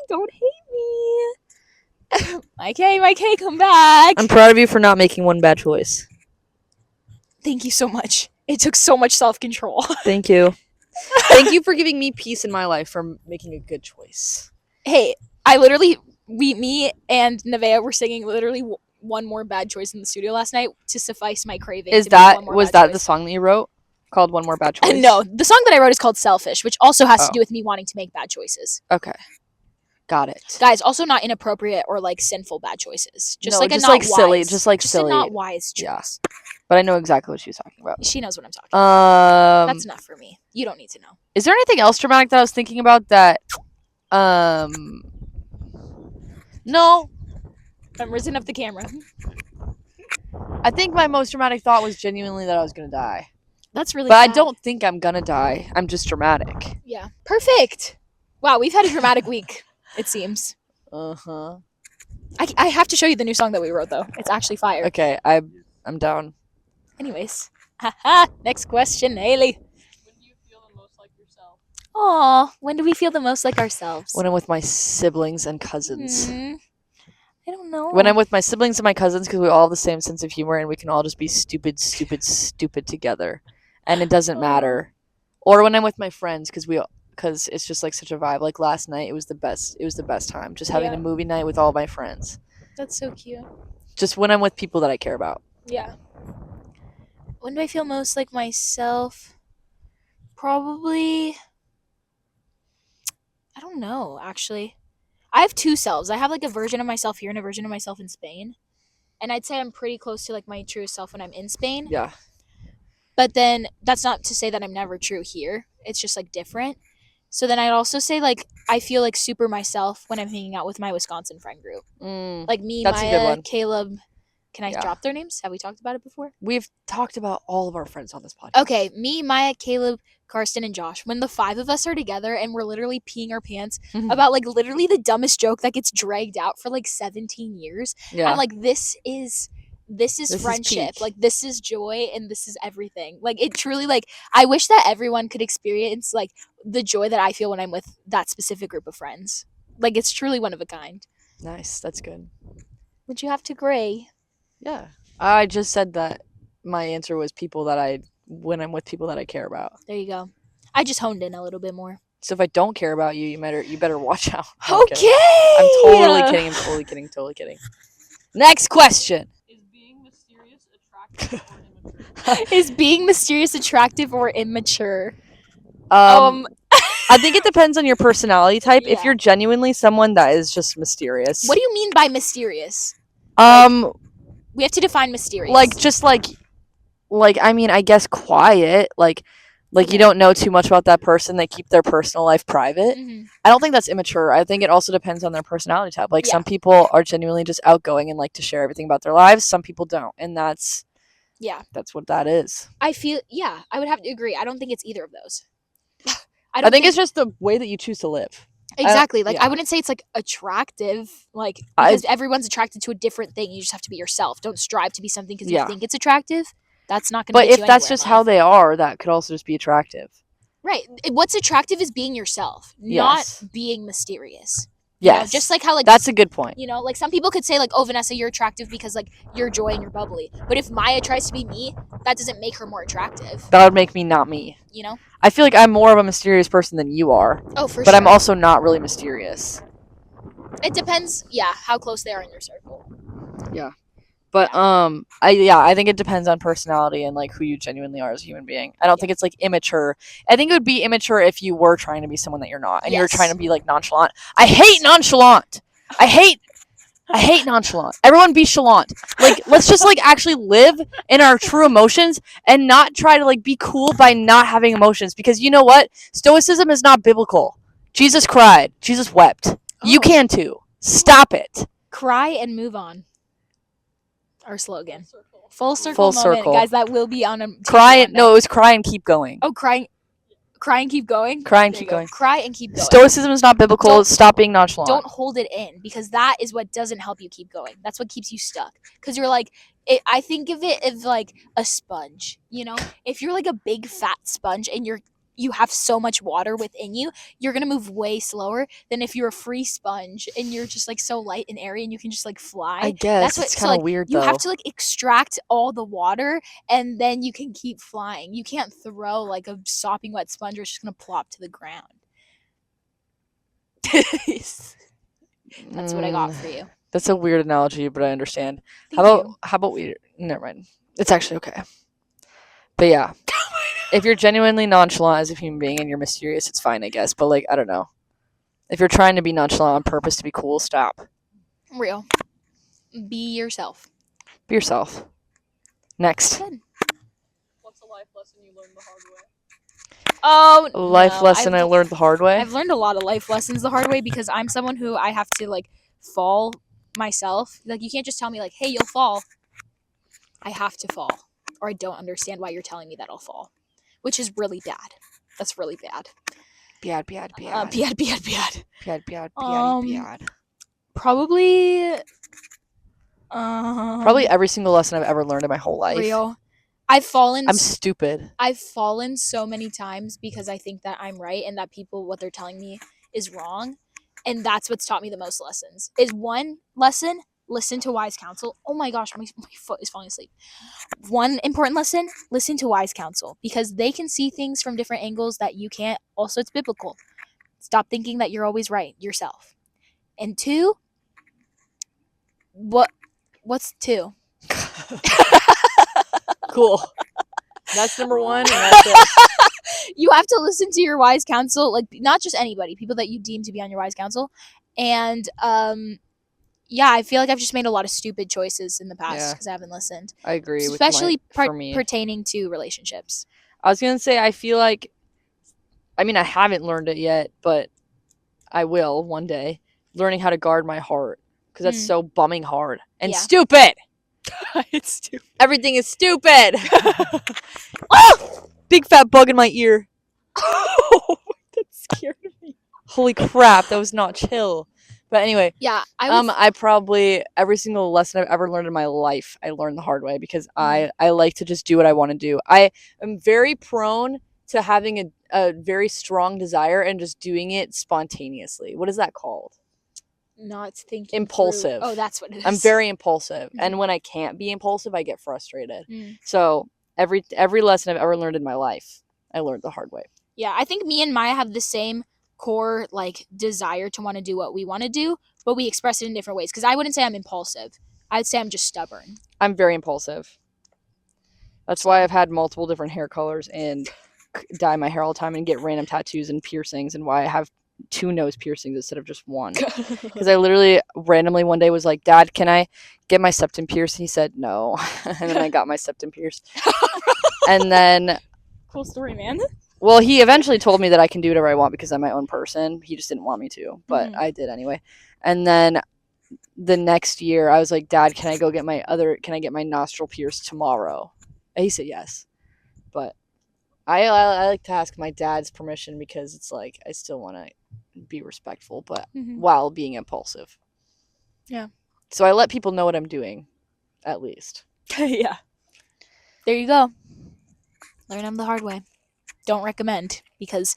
Don't hate me. My K, come back. I'm proud of you for not making one bad choice. Thank you so much. It took so much self-control. Thank you. Thank you for giving me peace in my life for making a good choice. Hey, me and Nevaeh were singing literally one more bad choice in the studio last night to suffice my craving. Was that the song that you wrote called One More Bad Choice? No, the song that I wrote is called Selfish, which also has to do with me wanting to make bad choices. Okay. Got it. Guys, also not inappropriate or like sinful bad choices. Just silly, just silly. a not wise choice. Yeah. But I know exactly what she's talking about. She knows what I'm talking about. That's enough for me. You don't need to know. Is there anything else dramatic that I was thinking about that no. I'm risen up the camera. I think my most dramatic thought was genuinely that I was gonna die. That's really But sad. I don't think I'm gonna die. I'm just dramatic. Yeah. Perfect. Wow, we've had a dramatic week, it seems. Uh-huh. I have to show you the new song that we wrote, though. It's actually fire. Okay, I'm down. Anyways. Haha. Next question, Haley. When do you feel the most like yourself? Aw, when do we feel the most like ourselves? When I'm with my siblings and cousins. I don't know. When I'm with my siblings and my cousins, because we all have the same sense of humor and we can all just be stupid together. And it doesn't matter. Or when I'm with my friends, because it's just like such a vibe. Like last night, it was the best time. Just having a movie night with all my friends. That's so cute. Just when I'm with people that I care about. Yeah. When do I feel most like myself? Probably, I don't know, actually. I have two selves. I have like a version of myself here and a version of myself in Spain. And I'd say I'm pretty close to like my true self when I'm in Spain. Yeah. But then that's not to say that I'm never true here. It's just like different. So then I'd also say like I feel like super myself when I'm hanging out with my Wisconsin friend group. Like me, that's Maya, a good one. Caleb. Can I drop their names? Have we talked about it before? We've talked about all of our friends on this podcast. Okay, me, Maya, Caleb, Karsten, and Josh. When the five of us are together and we're literally peeing our pants about like literally the dumbest joke that gets dragged out for like 17 years. Yeah. And like this is friendship. Like this is joy and this is everything. Like it truly like I wish that everyone could experience like the joy that I feel when I'm with that specific group of friends. Like it's truly one of a kind. Nice, that's good. Would you have to agree? Yeah. I just said that my answer was when I'm with people that I care about. There you go. I just honed in a little bit more. So if I don't care about you, you better watch out. Okay. I'm totally kidding. Next question. Is being mysterious attractive or immature? Is being mysterious attractive or immature? I think it depends on your personality type. Yeah. If you're genuinely someone that is just mysterious. What do you mean by mysterious? We have to define mysterious. Like I mean, I guess quiet. Like you don't know too much about that person. They keep their personal life private. I don't think that's immature. I think it also depends on their personality type. Like some people are genuinely just outgoing and like to share everything about their lives. Some people don't, and that's what that is. I would have to agree. I don't think it's either of those. I think it's just the way that you choose to live. Exactly. I wouldn't say it's like attractive, like because everyone's attracted to a different thing. You just have to be yourself. Don't strive to be something because you think it's attractive. That's not going to. But if that's just how they are, that could also just be attractive. Right. What's attractive is being yourself, not being mysterious. Yes. You know, just like how like that's a good point. You know, like some people could say like, "Oh, Vanessa, you're attractive because like you're joy and you're bubbly." But if Maya tries to be me, that doesn't make her more attractive. That would make me not me. You know? I feel like I'm more of a mysterious person than you are. Oh, for sure. But I'm also not really mysterious. It depends, how close they are in your circle. Yeah. But I think it depends on personality and like who you genuinely are as a human being. I don't think it's like immature. I think it would be immature if you were trying to be someone that you're not and you're trying to be like nonchalant. I hate nonchalant. I hate nonchalant. Everyone be chalant. Like let's just like actually live in our true emotions and not try to like be cool by not having emotions, because you know what? Stoicism is not biblical. Jesus cried. Jesus wept. Oh. You can too. Stop it. Cry and move on. Our slogan. Full circle moment. Guys, that will be on a cry. No, it was cry and keep going. Oh, cry Cry and keep going. Cry and keep going. Cry and keep going. Stoicism is not biblical. Stop being nonchalant. Don't hold it in, because that is what doesn't help you keep going. That's what keeps you stuck. Because you're like, I think of it as like a sponge. You know, if you're like a big fat sponge and you have so much water within you, you're gonna move way slower than if you're a free sponge and you're just like so light and airy and you can just like fly. I guess it's kind of weird though. You have to like extract all the water and then you can keep flying. You can't throw like a sopping wet sponge or it's just gonna plop to the ground. That's what I got for you. That's a weird analogy, but I understand. How about we? Never mind. It's actually okay. But yeah, if you're genuinely nonchalant as a human being and you're mysterious, it's fine, I guess. But like, I don't know. If you're trying to be nonchalant on purpose to be cool, stop. Real. Be yourself. Be yourself. Next. Good. What's a life lesson you learned the hard way? Oh, a life lesson I learned the hard way? I've learned a lot of life lessons the hard way because I'm someone who I have to like fall myself. Like you can't just tell me like, hey, you'll fall. I have to fall. Or I don't understand why you're telling me that I'll fall. Which is really bad. That's really bad. Bad. Probably every single lesson I've ever learned in my whole life. Real. I'm stupid. I've fallen so many times because I think that I'm right and that people, what they're telling me is wrong. And that's what's taught me the most lessons. Is one lesson, listen to wise counsel. Oh my gosh, my foot is falling asleep. One important lesson, listen to wise counsel. Because they can see things from different angles that you can't. Also, it's biblical. Stop thinking that you're always right yourself. And two, what's two? Cool. That's number one, and that's it. You have to listen to your wise counsel, like not just anybody, people that you deem to be on your wise counsel. And yeah, I feel like I've just made a lot of stupid choices in the past because I haven't listened. I agree. Especially pertaining to relationships. I was gonna say, I feel like, I mean, I haven't learned it yet, but I will one day. Learning how to guard my heart, because that's so bumming hard and stupid. It's stupid. Everything is stupid. Oh! Big fat bug in my ear. Oh, that scared me. Holy crap, that was not chill. But anyway, yeah, I probably, every single lesson I've ever learned in my life, I learned the hard way because I like to just do what I want to do. I am very prone to having a very strong desire and just doing it spontaneously. What is that called? Not thinking. Impulsive. Oh, that's what it is. I'm very impulsive, and when I can't be impulsive, I get frustrated. So every lesson I've ever learned in my life, I learned the hard way. Yeah, I think me and Maya have the same core like desire to want to do what we want to do, but we express it in different ways. Because I wouldn't say I'm impulsive. I'd say I'm just stubborn. I'm very impulsive. That's why I've had multiple different hair colors and dye my hair all the time and get random tattoos and piercings, and why I have 2 nose piercings instead of just 1. Because I literally randomly one day was like, Dad, can I get my septum pierced? And he said no. And then I got my septum pierced. And then cool story, man. Well, he eventually told me that I can do whatever I want because I'm my own person. He just didn't want me to, but I did anyway. And then the next year I was like, Dad, can I get my nostril pierced tomorrow? And he said yes. But I like to ask my dad's permission because it's like I still want to be respectful, but while being impulsive. Yeah. So I let people know what I'm doing, at least. Yeah. There you go. Learn them the hard way. Don't recommend because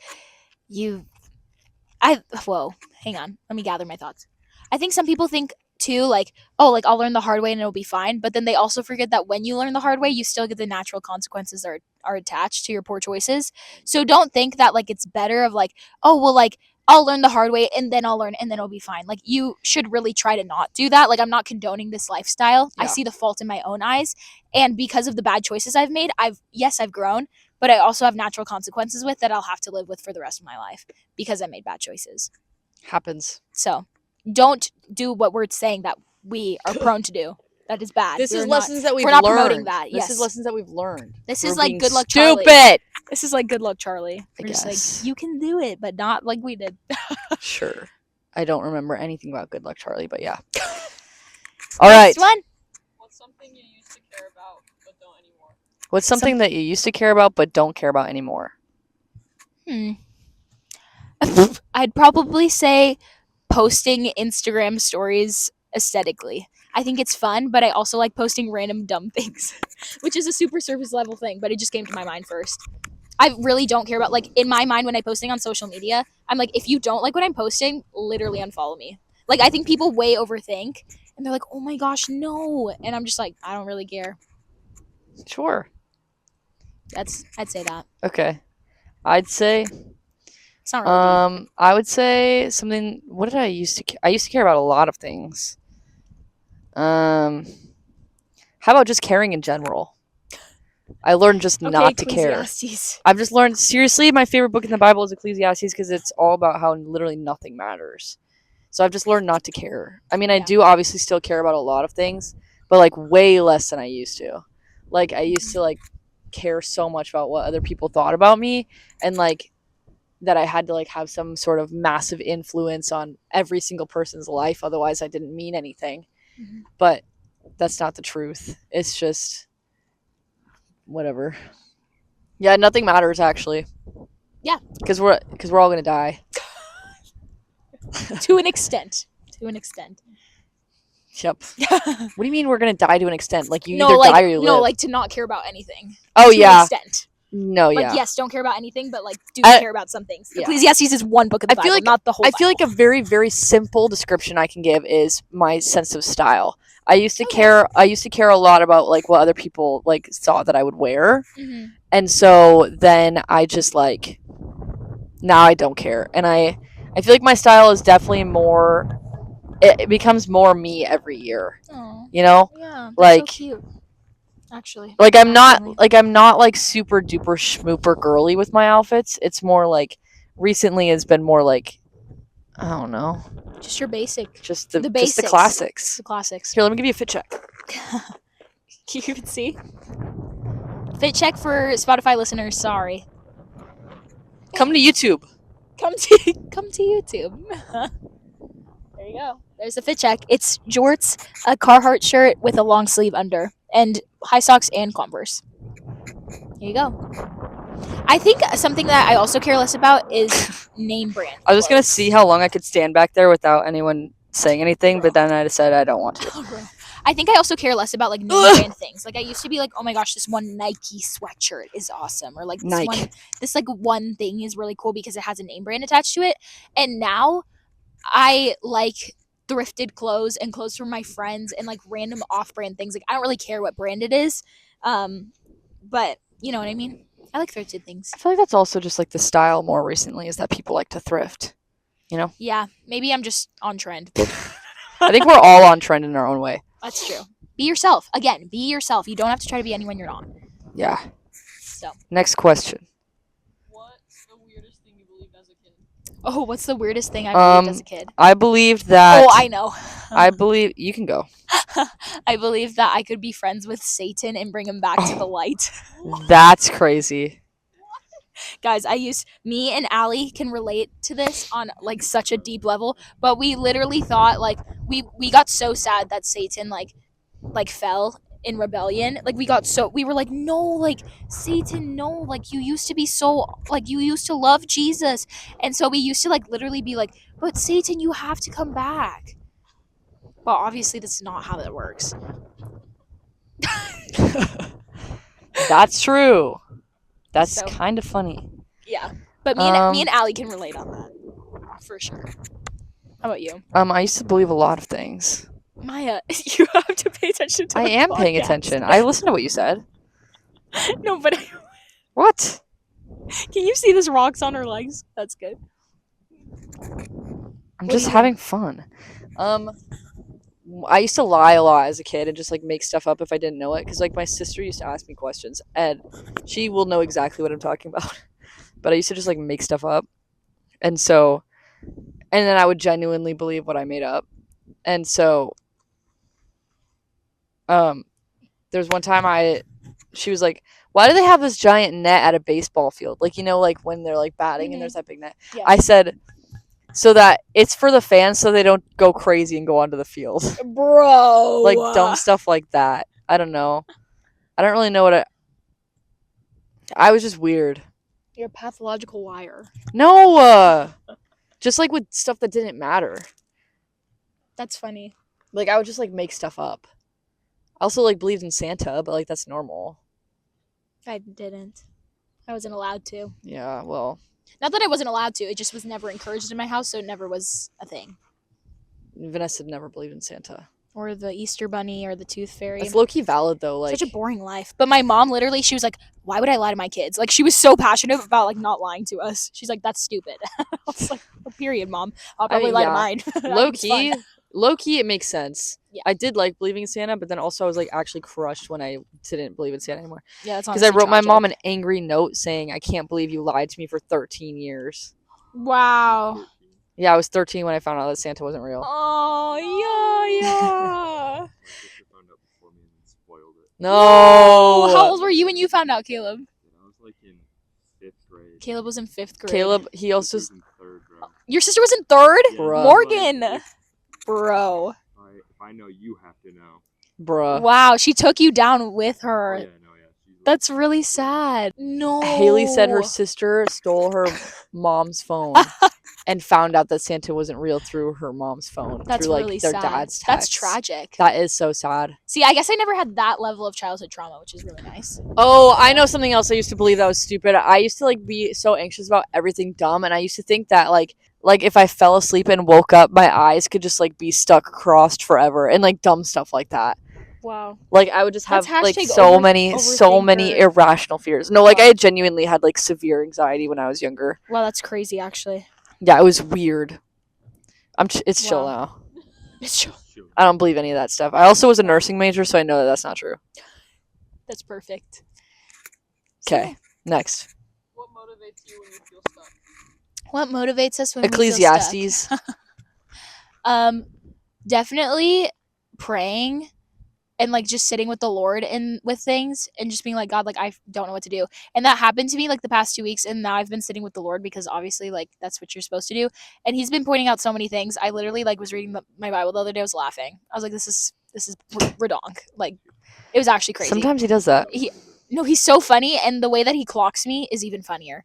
whoa, hang on. Let me gather my thoughts. I think some people think too, like, oh, like I'll learn the hard way and it'll be fine. But then they also forget that when you learn the hard way, you still get the natural consequences that are attached to your poor choices. So don't think that like it's better of like, oh, well, like I'll learn the hard way and then I'll learn and then it'll be fine. Like you should really try to not do that. Like I'm not condoning this lifestyle. Yeah. I see the fault in my own eyes. And because of the bad choices I've made, I've grown, but I also have natural consequences with that I'll have to live with for the rest of my life because I made bad choices. Happens. So don't do what we're saying that we are prone to do. That is bad. This is lessons that we've learned. We're not promoting that. This is lessons that we've learned. This is like good luck, Charlie. Stupid. This is like good luck, Charlie. We're just like, you can do it, but not like we did. Sure. I don't remember anything about good luck, Charlie, but yeah. All right. Next one. What's something you used to care about but don't anymore? What's something that you used to care about but don't care about anymore? I'd probably say posting Instagram stories aesthetically. I think it's fun, but I also like posting random dumb things, which is a super surface level thing, but it just came to my mind first. I really don't care about, like, in my mind when I'm posting on social media, I'm like, if you don't like what I'm posting, literally unfollow me. Like, I think people way overthink and they're like, oh my gosh, no. And I'm just like, I don't really care. Sure. I'd say that. Okay. I'd say it's not really deep. I would say something. What did I used to? I used to care about a lot of things. How about just caring in general? I learned just not to care. I've just learned, seriously, my favorite book in the Bible is Ecclesiastes because it's all about how literally nothing matters. So I've just learned not to care. I mean, I do obviously still care about a lot of things, but like way less than I used to. Like I used to like care so much about what other people thought about me, and like that I had to like have some sort of massive influence on every single person's life, otherwise I didn't mean anything. Mm-hmm. But that's not the truth. It's just whatever. Yeah, nothing matters actually. Yeah, because we're all gonna die. To an extent. Yep. What do you mean we're gonna die to an extent? Like you no, either like, die or you live. No, like to not care about anything. Oh to yeah. An extent. No, like, yeah. Yes, don't care about anything, but like do care about some things. Yeah. Ecclesiastes is one book of the Bible, not the whole Bible. I feel like a very, very simple description I can give is my sense of style. I used to care a lot about like what other people like saw that I would wear. Mm-hmm. And so then I just like now I don't care. And I feel like my style is definitely more it becomes more me every year. Aww. You know? Yeah, that's like so cute. Actually. Like I'm not like super duper schmooper girly with my outfits. It's more like recently it's been more like I don't know. Just your basic. Just the basics. Just the classics. The classics. Here, let me give you a fit check. You can see. Fit check for Spotify listeners, sorry. Come to YouTube. Come to YouTube. There you go. There's the fit check. It's jorts, a Carhartt shirt with a long sleeve under, and high socks and Converse. Here you go. I think something that I also care less about is name brand. I was just gonna see how long I could stand back there without anyone saying anything, but then I decided I don't want to. I think I also care less about like name brand things. Like I used to be like, oh my gosh, this one Nike sweatshirt is awesome, or like this one thing is really cool because it has a name brand attached to it. And now I like thrifted clothes and clothes from my friends and like random off-brand things. Like I don't really care what brand it is, but you know what I mean. I like thrifted things. I feel like that's also just like the style more recently is that people like to thrift. You know? Yeah, maybe I'm just on trend. I think we're all on trend in our own way. That's true. Be yourself. Again, be yourself. You don't have to try to be anyone you're not. Yeah. So. Next question. What's the weirdest thing you believed as a kid? Oh, what's the weirdest thing I believed as a kid? I believed that... Oh, I know. I believe... You can go. I believed that I could be friends with Satan and bring him back to the light. That's crazy. Guys, me and Allie can relate to this on like such a deep level, but we literally thought like we got so sad that Satan like fell in rebellion. Like we were like, no, like Satan, no, like you used to be so like you used to love Jesus. And so we used to like literally be like, but Satan, you have to come back. Well, obviously that's not how that works. That's true. That's kind of funny. Yeah. But me and Allie can relate on that. For sure. How about you? I used to believe a lot of things. Maya, you have to pay attention to I am paying attention. I listened to what you said. No, but... What? Can you see this rocks on her legs? That's good. I'm just having fun. I used to lie a lot as a kid and just like make stuff up if I didn't know it, because like my sister used to ask me questions and she will know exactly what I'm talking about. But I used to just like make stuff up, and then I would genuinely believe what I made up. And so there's one time she was like, why do they have this giant net at a baseball field, like, you know, like when they're like batting and there's that big net? Yeah. I said, so that it's for the fans so they don't go crazy and go onto the field. Bro. Like dumb stuff like that. I don't know. I don't really know what I was just weird. You're a pathological liar. No, just like with stuff that didn't matter. That's funny. Like I would just like make stuff up. I also like believed in Santa, but like that's normal. I didn't. I wasn't allowed to. Yeah, well. Not that I wasn't allowed to. It just was never encouraged in my house, so it never was a thing. Vanessa never believed in Santa. Or the Easter Bunny or the Tooth Fairy. It's low-key valid, though. Like such a boring life. But my mom literally, she was like, why would I lie to my kids? Like, she was so passionate about, like, not lying to us. She's like, that's stupid. I was like, well, period, Mom. I'll probably lie to mine. Low-key, it makes sense. Yeah. I did like believing in Santa, but then also I was, like, actually crushed when I didn't believe in Santa anymore. Yeah, that's because I wrote my mom an angry note saying, I can't believe you lied to me for 13 years. Wow. Yeah, I was 13 when I found out that Santa wasn't real. Oh, yeah. No. How old were you when you found out, Caleb? I was like in 5th grade. Caleb was in 5th grade. Caleb, he also... was in 3rd grade. Your sister was in 3rd? Yeah, Bruh. Morgan. Bro. If I know, you have to know. Bruh. Wow, she took you down with her. Oh, yeah, no, yeah. That's really sad. No. Haley said her sister stole her mom's phone and found out that Santa wasn't real through her mom's phone. That's through, like, really their sad. dad's That's texts. tragic. That is so sad. See, I guess I never had that level of childhood trauma, which is really nice. Oh, I know something else I used to believe that was stupid. I used to like be so anxious about everything dumb, and I used to think that like if I fell asleep and woke up, my eyes could just like be stuck crossed forever, and like dumb stuff like that. Wow. Like I would just have That's like hashtag so many overthinker. irrational fears. No, like Wow. I genuinely had like severe anxiety when I was younger. Wow, that's crazy, actually. Yeah, it was weird. It's chill Wow. now. It's true. I don't believe any of that stuff. I also was a nursing major, so I know that that's not true. That's perfect. Okay, next. What motivates you when you feel stuck? What motivates us when we feel Ecclesiastes. stuck? Definitely praying and like just sitting with the Lord and with things and just being like, God, like I don't know what to do. And that happened to me like the past 2 weeks, and now I've been sitting with the Lord because obviously like that's what you're supposed to do. And he's been pointing out so many things. I literally like was reading my Bible the other day. I was laughing. I was like, this is redonk. Like it was actually crazy. Sometimes he does that. He's so funny, and the way that he clocks me is even funnier.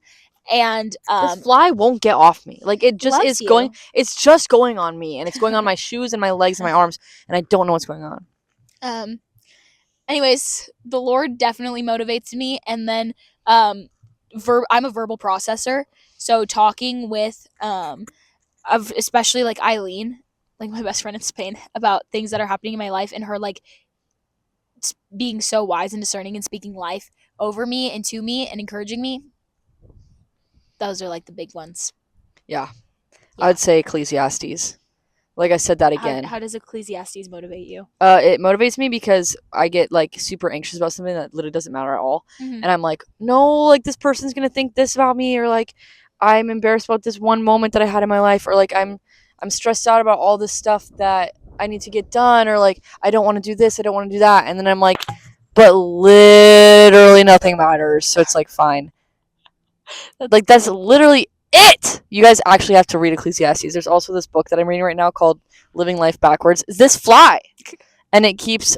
And this fly won't get off me. Like it just is going. You. It's just going on me, and it's going on my shoes and my legs and my arms, and I don't know what's going on. Anyways, the Lord definitely motivates me, and then I'm a verbal processor, so talking with especially like Eileen, like my best friend in Spain, about things that are happening in my life, and her like being so wise and discerning and speaking life over me and to me and encouraging me. Those are like the big ones. Yeah. I would say Ecclesiastes. Like I said that again. How does Ecclesiastes motivate you? It motivates me because I get like super anxious about something that literally doesn't matter at all. Mm-hmm. And I'm like, no, like this person's going to think this about me, or like I'm embarrassed about this one moment that I had in my life, or like I'm stressed out about all this stuff that I need to get done, or like I don't want to do this, I don't want to do that. And then I'm like, but literally nothing matters. So it's like fine. That's literally it. You guys actually have to read Ecclesiastes. There's also this book that I'm reading right now called Living Life Backwards. This fly, and it keeps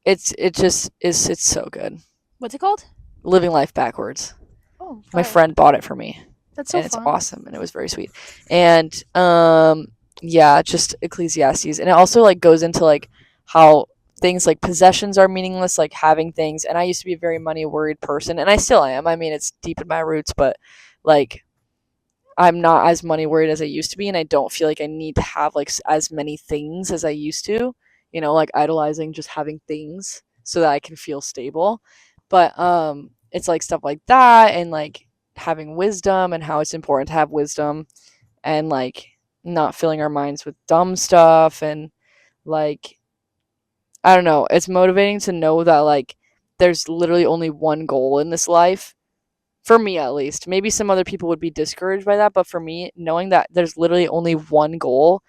it's so good. What's it called? Living Life Backwards. Oh, fun. My friend bought it for me. That's so and fun. It's awesome, and it was very sweet. And yeah, just Ecclesiastes, and it also like goes into like how things like possessions are meaningless, like having things. And I used to be a very money worried person, and I still am. I mean, it's deep in my roots, but like I'm not as money worried as I used to be, and I don't feel like I need to have like as many things as I used to, you know, like idolizing just having things so that I can feel stable. But it's like stuff like that, and like having wisdom, and how it's important to have wisdom, and like not filling our minds with dumb stuff, and like I don't know, it's motivating to know that like there's literally only one goal in this life. For me, at least. Maybe some other people would be discouraged by that, but for me, knowing that there's literally only one goal,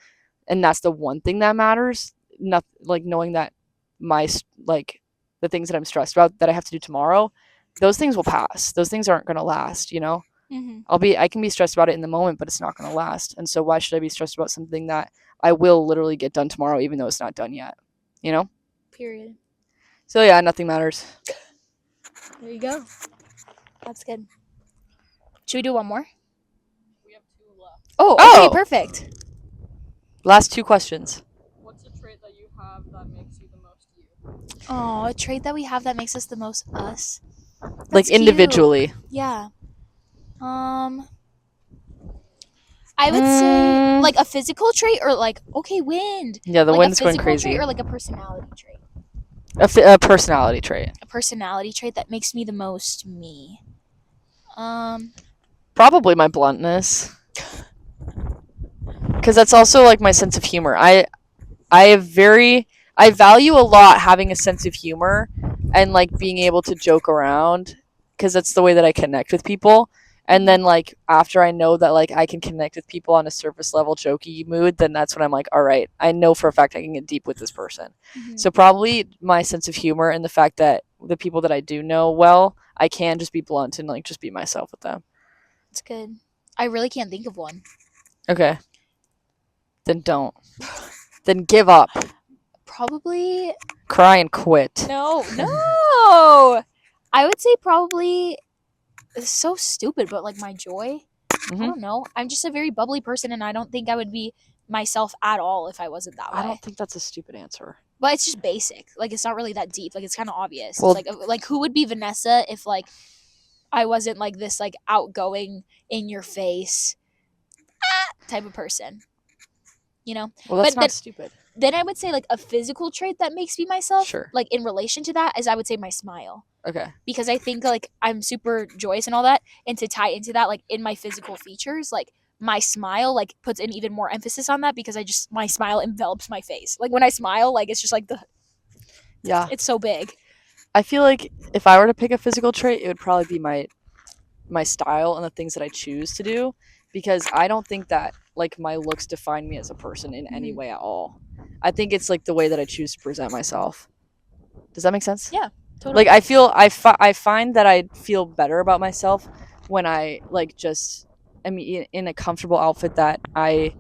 and that's the one thing that matters, not like knowing that my like the things that I'm stressed about that I have to do tomorrow, those things will pass. Those things aren't going to last, you know? Mm-hmm. I can be stressed about it in the moment, but it's not going to last. And so why should I be stressed about something that I will literally get done tomorrow, even though it's not done yet, you know? Period. So yeah, nothing matters. There you go. That's good. Should we do one more? We have 2 left. Oh, Oh! okay, perfect. Last 2 questions. What's a trait that you have that makes you the most you? Oh, a trait that we have that makes us the most us. Like That's cute. individually. Yeah. I would say like a physical trait or like wind. Yeah, the like wind's a going physical crazy. trait or like a personality trait. A personality trait. A personality trait that makes me the most me. Probably my bluntness. Because that's also like my sense of humor. I value a lot having a sense of humor and like being able to joke around because that's the way that I connect with people. And then like after I know that like I can connect with people on a surface level jokey mood, then that's when I'm like, all right, I know for a fact I can get deep with this person. Mm-hmm. So probably my sense of humor and the fact that the people that I do know well, I can just be blunt and like just be myself with them. That's good. I really can't think of one. Okay. Then don't. Then give up. Probably. Cry and quit. No. I would say probably. It's so stupid, but like my joy. I don't know. I'm just a very bubbly person, and I don't think I would be myself at all if I wasn't that way. I don't think that's a stupid answer. But it's just basic. Like it's not really that deep. Like it's kind of obvious. Well, like who would be Vanessa if like I wasn't like this like outgoing in your face type of person. You know? Well, that's but not stupid. Then I would say like a physical trait that makes me myself. Sure. Like in relation to that is I would say my smile. Okay. Because I think like I'm super joyous and all that, and to tie into that like in my physical features, like my smile like puts an even more emphasis on that because my smile envelops my face. Like when I smile, like it's just like it's so big. I feel like if I were to pick a physical trait, it would probably be my style and the things that I choose to do, because I don't think that like my looks define me as a person in any way at all. I think it's like the way that I choose to present myself. Does that make sense? Yeah, totally. Like I find that I feel better about myself when I like just am in a comfortable outfit that I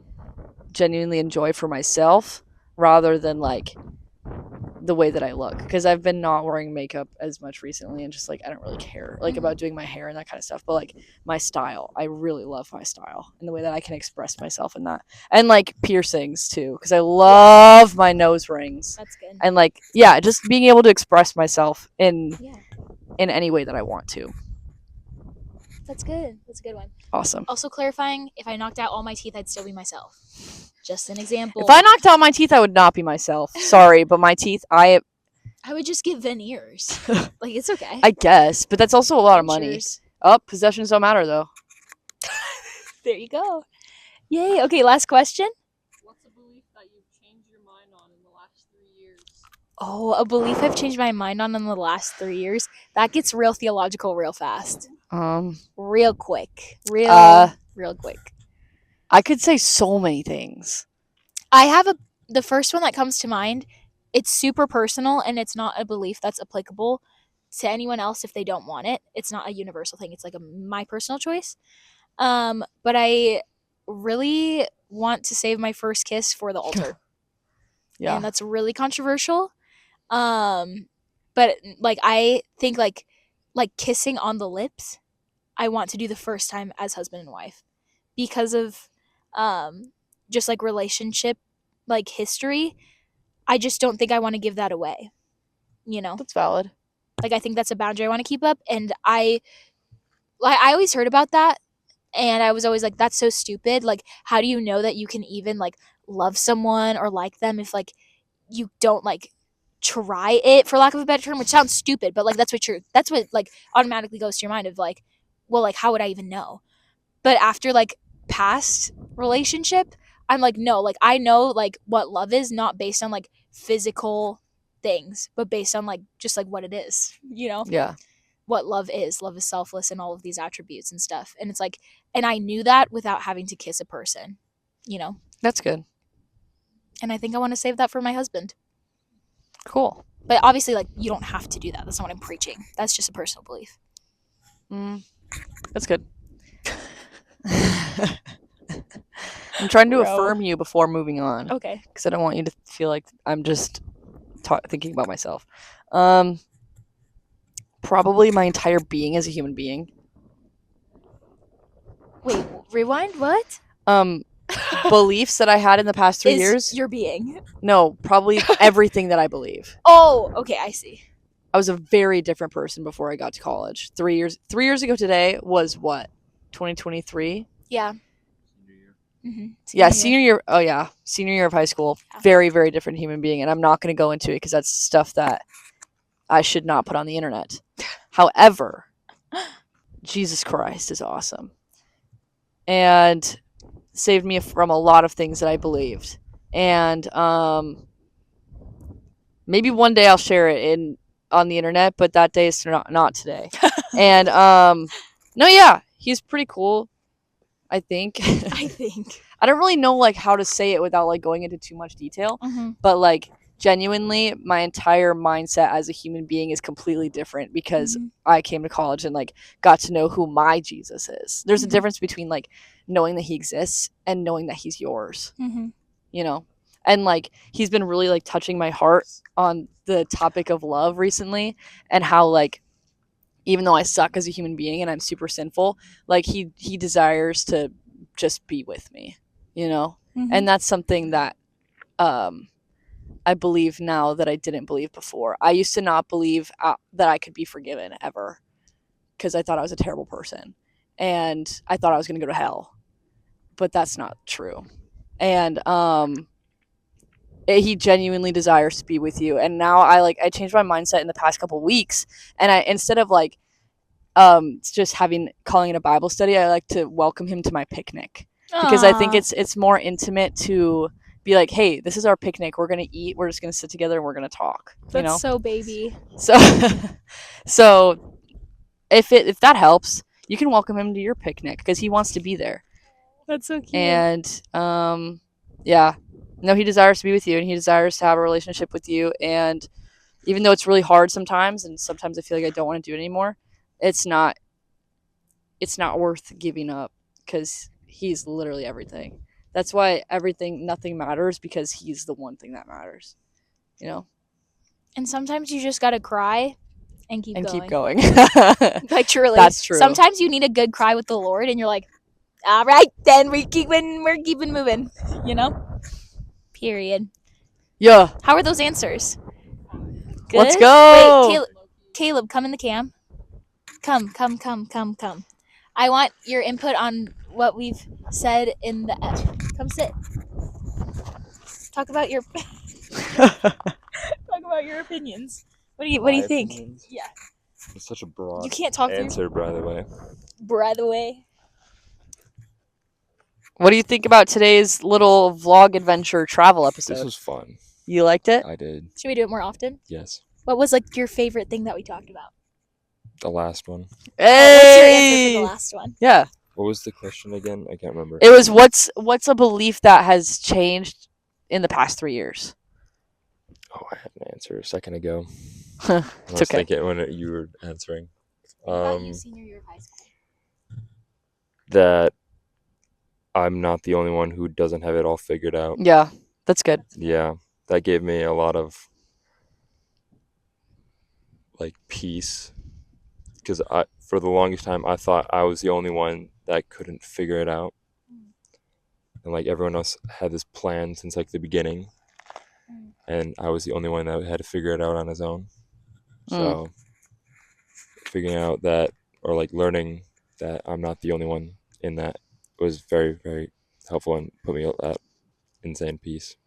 genuinely enjoy for myself rather than like the way that I look, because I've been not wearing makeup as much recently and just like I don't really care like about doing my hair and that kind of stuff, but like my style, I really love my style and the way that I can express myself in that, and like piercings too, because I love my nose rings. That's good. And like just being able to express myself in any way that I want to. That's good. That's a good one. Awesome. Also clarifying, if I knocked out all my teeth, I'd still be myself. Just an example. If I knocked out my teeth, I would not be myself. Sorry, but my teeth, I would just get veneers. Like it's okay. I guess, but that's also a lot of money. Possessions don't matter though. There you go. Yay. Okay, last question. What's a belief that you've changed your mind on in the last 3 years? Oh, a belief I've changed my mind on in the last 3 years. That gets real theological real fast. Real quick. Real quick. I could say so many things. I have the first one that comes to mind. It's super personal, and it's not a belief that's applicable to anyone else if they don't want it. It's not a universal thing. It's like my personal choice. But I really want to save my first kiss for the altar. Yeah. And that's really controversial. But like I think like kissing on the lips, I want to do the first time as husband and wife because of just like relationship like history. I just don't think I want to give that away. You know? That's valid. Like I think that's a boundary I want to keep up, and I always heard about that, and I was always like, that's so stupid. Like how do you know that you can even like love someone or like them if like you don't like try it, for lack of a better term, which sounds stupid, but like that's what like automatically goes to your mind of like, well, like how would I even know? But after like past relationship, I'm like, no, like I know like what love is, not based on like physical things, but based on like just like what it is, you know? Yeah. What love is selfless and all of these attributes and stuff. And it's like, and I knew that without having to kiss a person, you know? That's good. And I think I want to save that for my husband. Cool. But obviously, like, you don't have to do that. That's not what I'm preaching. That's just a personal belief. That's good. I'm trying to affirm you before moving on. Okay. Because I don't want you to feel like I'm just thinking about myself. Probably my entire being as a human being. Wait, rewind. What? Beliefs that I had in the past 3 Is years. your being? No, probably everything that I believe. Oh, okay, I see. I was a very different person before I got to college. 3 years ago today was what? 2023? Yeah. Senior year. Mm-hmm. Yeah, senior year. Oh yeah, senior year of high school. Yeah. Very, very different human being, and I'm not going to go into it because that's stuff that I should not put on the internet. However, Jesus Christ is awesome, and saved me from a lot of things that I believed. And maybe one day I'll share it on the internet, but that day is not today. And no, yeah, he's pretty cool. I think. I don't really know like how to say it without like going into too much detail. Mm-hmm. But like genuinely, my entire mindset as a human being is completely different because I came to college and like got to know who my Jesus is. There's a difference between like knowing that he exists and knowing that he's yours. You know, and like he's been really like touching my heart on the topic of love recently, and how like even though I suck as a human being and I'm super sinful, like he desires to just be with me, you know? And that's something that I believe now that I didn't believe before. I used to not believe that I could be forgiven ever because I thought I was a terrible person and I thought I was going to go to hell. But that's not true. And he genuinely desires to be with you. And now I changed my mindset in the past couple weeks, and I, instead of like just calling it a Bible study, I like to welcome him to my picnic because I think it's more intimate to be like, hey, this is our picnic. We're gonna eat. We're just gonna sit together and we're gonna talk. That's so baby. So if that helps, you can welcome him to your picnic because he wants to be there. That's so cute. And yeah, no, he desires to be with you and he desires to have a relationship with you. And even though it's really hard sometimes, and sometimes I feel like I don't want to do it anymore, it's not worth giving up because he's literally everything. That's why nothing matters, because he's the one thing that matters, you know? And sometimes you just gotta cry and keep going. Like truly. That's true. Sometimes you need a good cry with the Lord and you're like, all right, then we're keeping moving, you know? Period. Yeah. How are those answers? Good? Let's go. Wait, Caleb, come in the cam. Come. I want your input on what we've said in the come sit. Talk about your opinions. What do you think? Opinions? Yeah. It's such a broad You can't talk answer, by the way. By the way. What do you think about today's little vlog adventure travel episode? This was fun. You liked it? I did. Should we do it more often? Yes. What was like your favorite thing that we talked about? The last one. Hey! What's your answer for the last one? Yeah. What was the question again? I can't remember. It was what's a belief that has changed in the past 3 years? Oh, I had an answer a second ago. It's I was okay. thinking when you were answering. What about you, senior year of high school? That I'm not the only one who doesn't have it all figured out. Yeah, that's good. Yeah, that gave me a lot of like peace, because for the longest time I thought I was the only one that couldn't figure it out, and like everyone else had this plan since like the beginning, and I was the only one that had to figure it out on his own. So figuring out that, or like learning that I'm not the only one in that, was very, very helpful and put me at insane peace.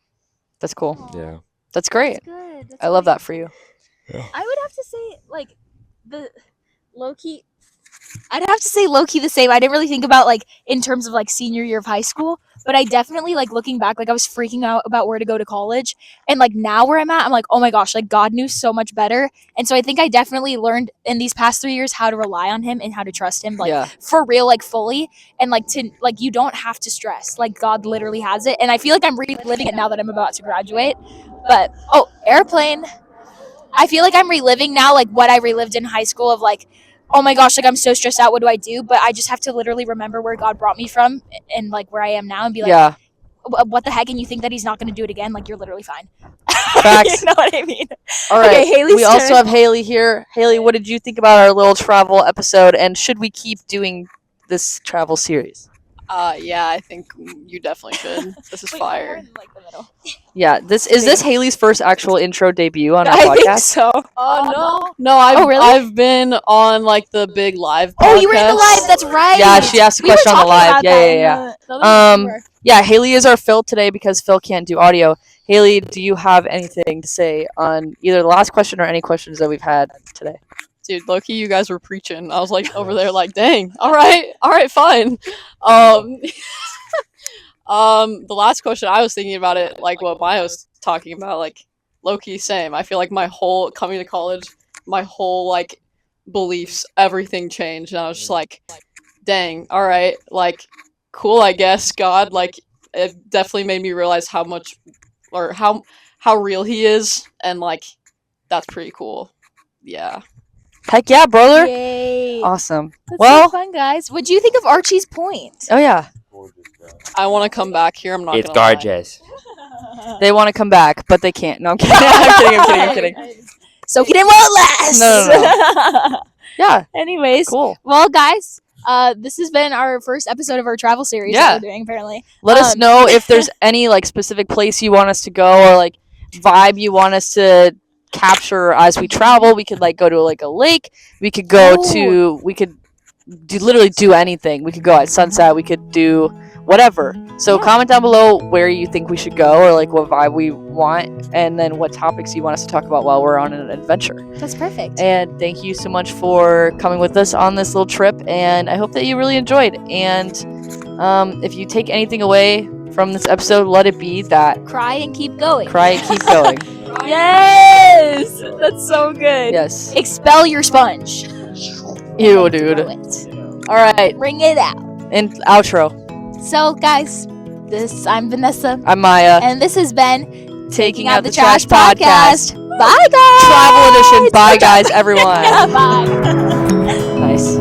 That's cool. Aww. Yeah. That's great. That's good. That's I love that for you. Yeah. I would have to say like the low-key I'd have to say low-key the same. I didn't really think about like in terms of like senior year of high school, but I definitely like looking back, like I was freaking out about where to go to college, and like now where I'm at, I'm like, oh my gosh, like God knew so much better. And so I think I definitely learned in these past 3 years how to rely on him and how to trust him, like for real, like fully, and like to like you don't have to stress, like God literally has it. And I feel like I'm reliving it now that I'm about to graduate. But airplane. I feel like I'm reliving now like what I relived in high school of like, oh my gosh, like I'm so stressed out, what do I do? But I just have to literally remember where God brought me from and like where I am now and be like, what the heck? And you think that he's not going to do it again? Like you're literally fine. Facts. You know what I mean? All right. Okay, Haley's we also turn. have Haley here. Haley, what did you think about our little travel episode? And should we keep doing this travel series? Yeah, I think you definitely should. This is fire. Yeah, is this Haley's first actual intro debut on our I podcast? think so. No, I've really? I've been on like the big live podcast. Oh, you were in the live. That's right. Yeah, she asked a We were question on the talking live. about Yeah, that yeah, in the other Um, tour. Yeah, Haley is our Phil today because Phil can't do audio. Haley, do you have anything to say on either the last question or any questions that we've had today? Dude, low-key, you guys were preaching. I was like over there like, dang, all right, fine. The last question, I was thinking about it like what Maya was talking about, like low-key same. I feel like my whole coming to college, my whole like beliefs, everything changed, and I was just like, dang, all right, like cool, I guess. God, like it definitely made me realize how much or how real he is, and like that's pretty cool. Yeah. Heck yeah, brother! Yay. Awesome. That's Well, so fun, guys. What do you think of Archie's Point? oh yeah, I want to come back here. I'm not. It's gonna lie. gorgeous. they want to come back, but they can't. No, I'm kidding. I'm kidding. Soak it in while it lasts. No. Yeah. Anyways, Cool. well, guys, this has been our first episode of our travel series Yeah. that we're doing. Apparently, Let us know if there's any like specific place you want us to go or like vibe you want us to capture as we travel. We could like go to like a lake. We could go to. We could literally do anything. We could go at sunset. We could do whatever. So comment down below where you think we should go or like what vibe we want, and then what topics you want us to talk about while we're on an adventure. That's perfect. And thank you so much for coming with us on this little trip, and I hope that you really enjoyed. And if you take anything away from this episode, let it be that Cry and keep going. cry and keep going. Yes, that's so good. Yes. Expel your sponge. Ew, dude. Throw it. All right. Bring it out. And outro. So, guys, I'm Vanessa, I'm Maya. and this has been Taking Out the Trash podcast. Bye, guys. Travel edition. Bye, guys, everyone. Bye. Nice.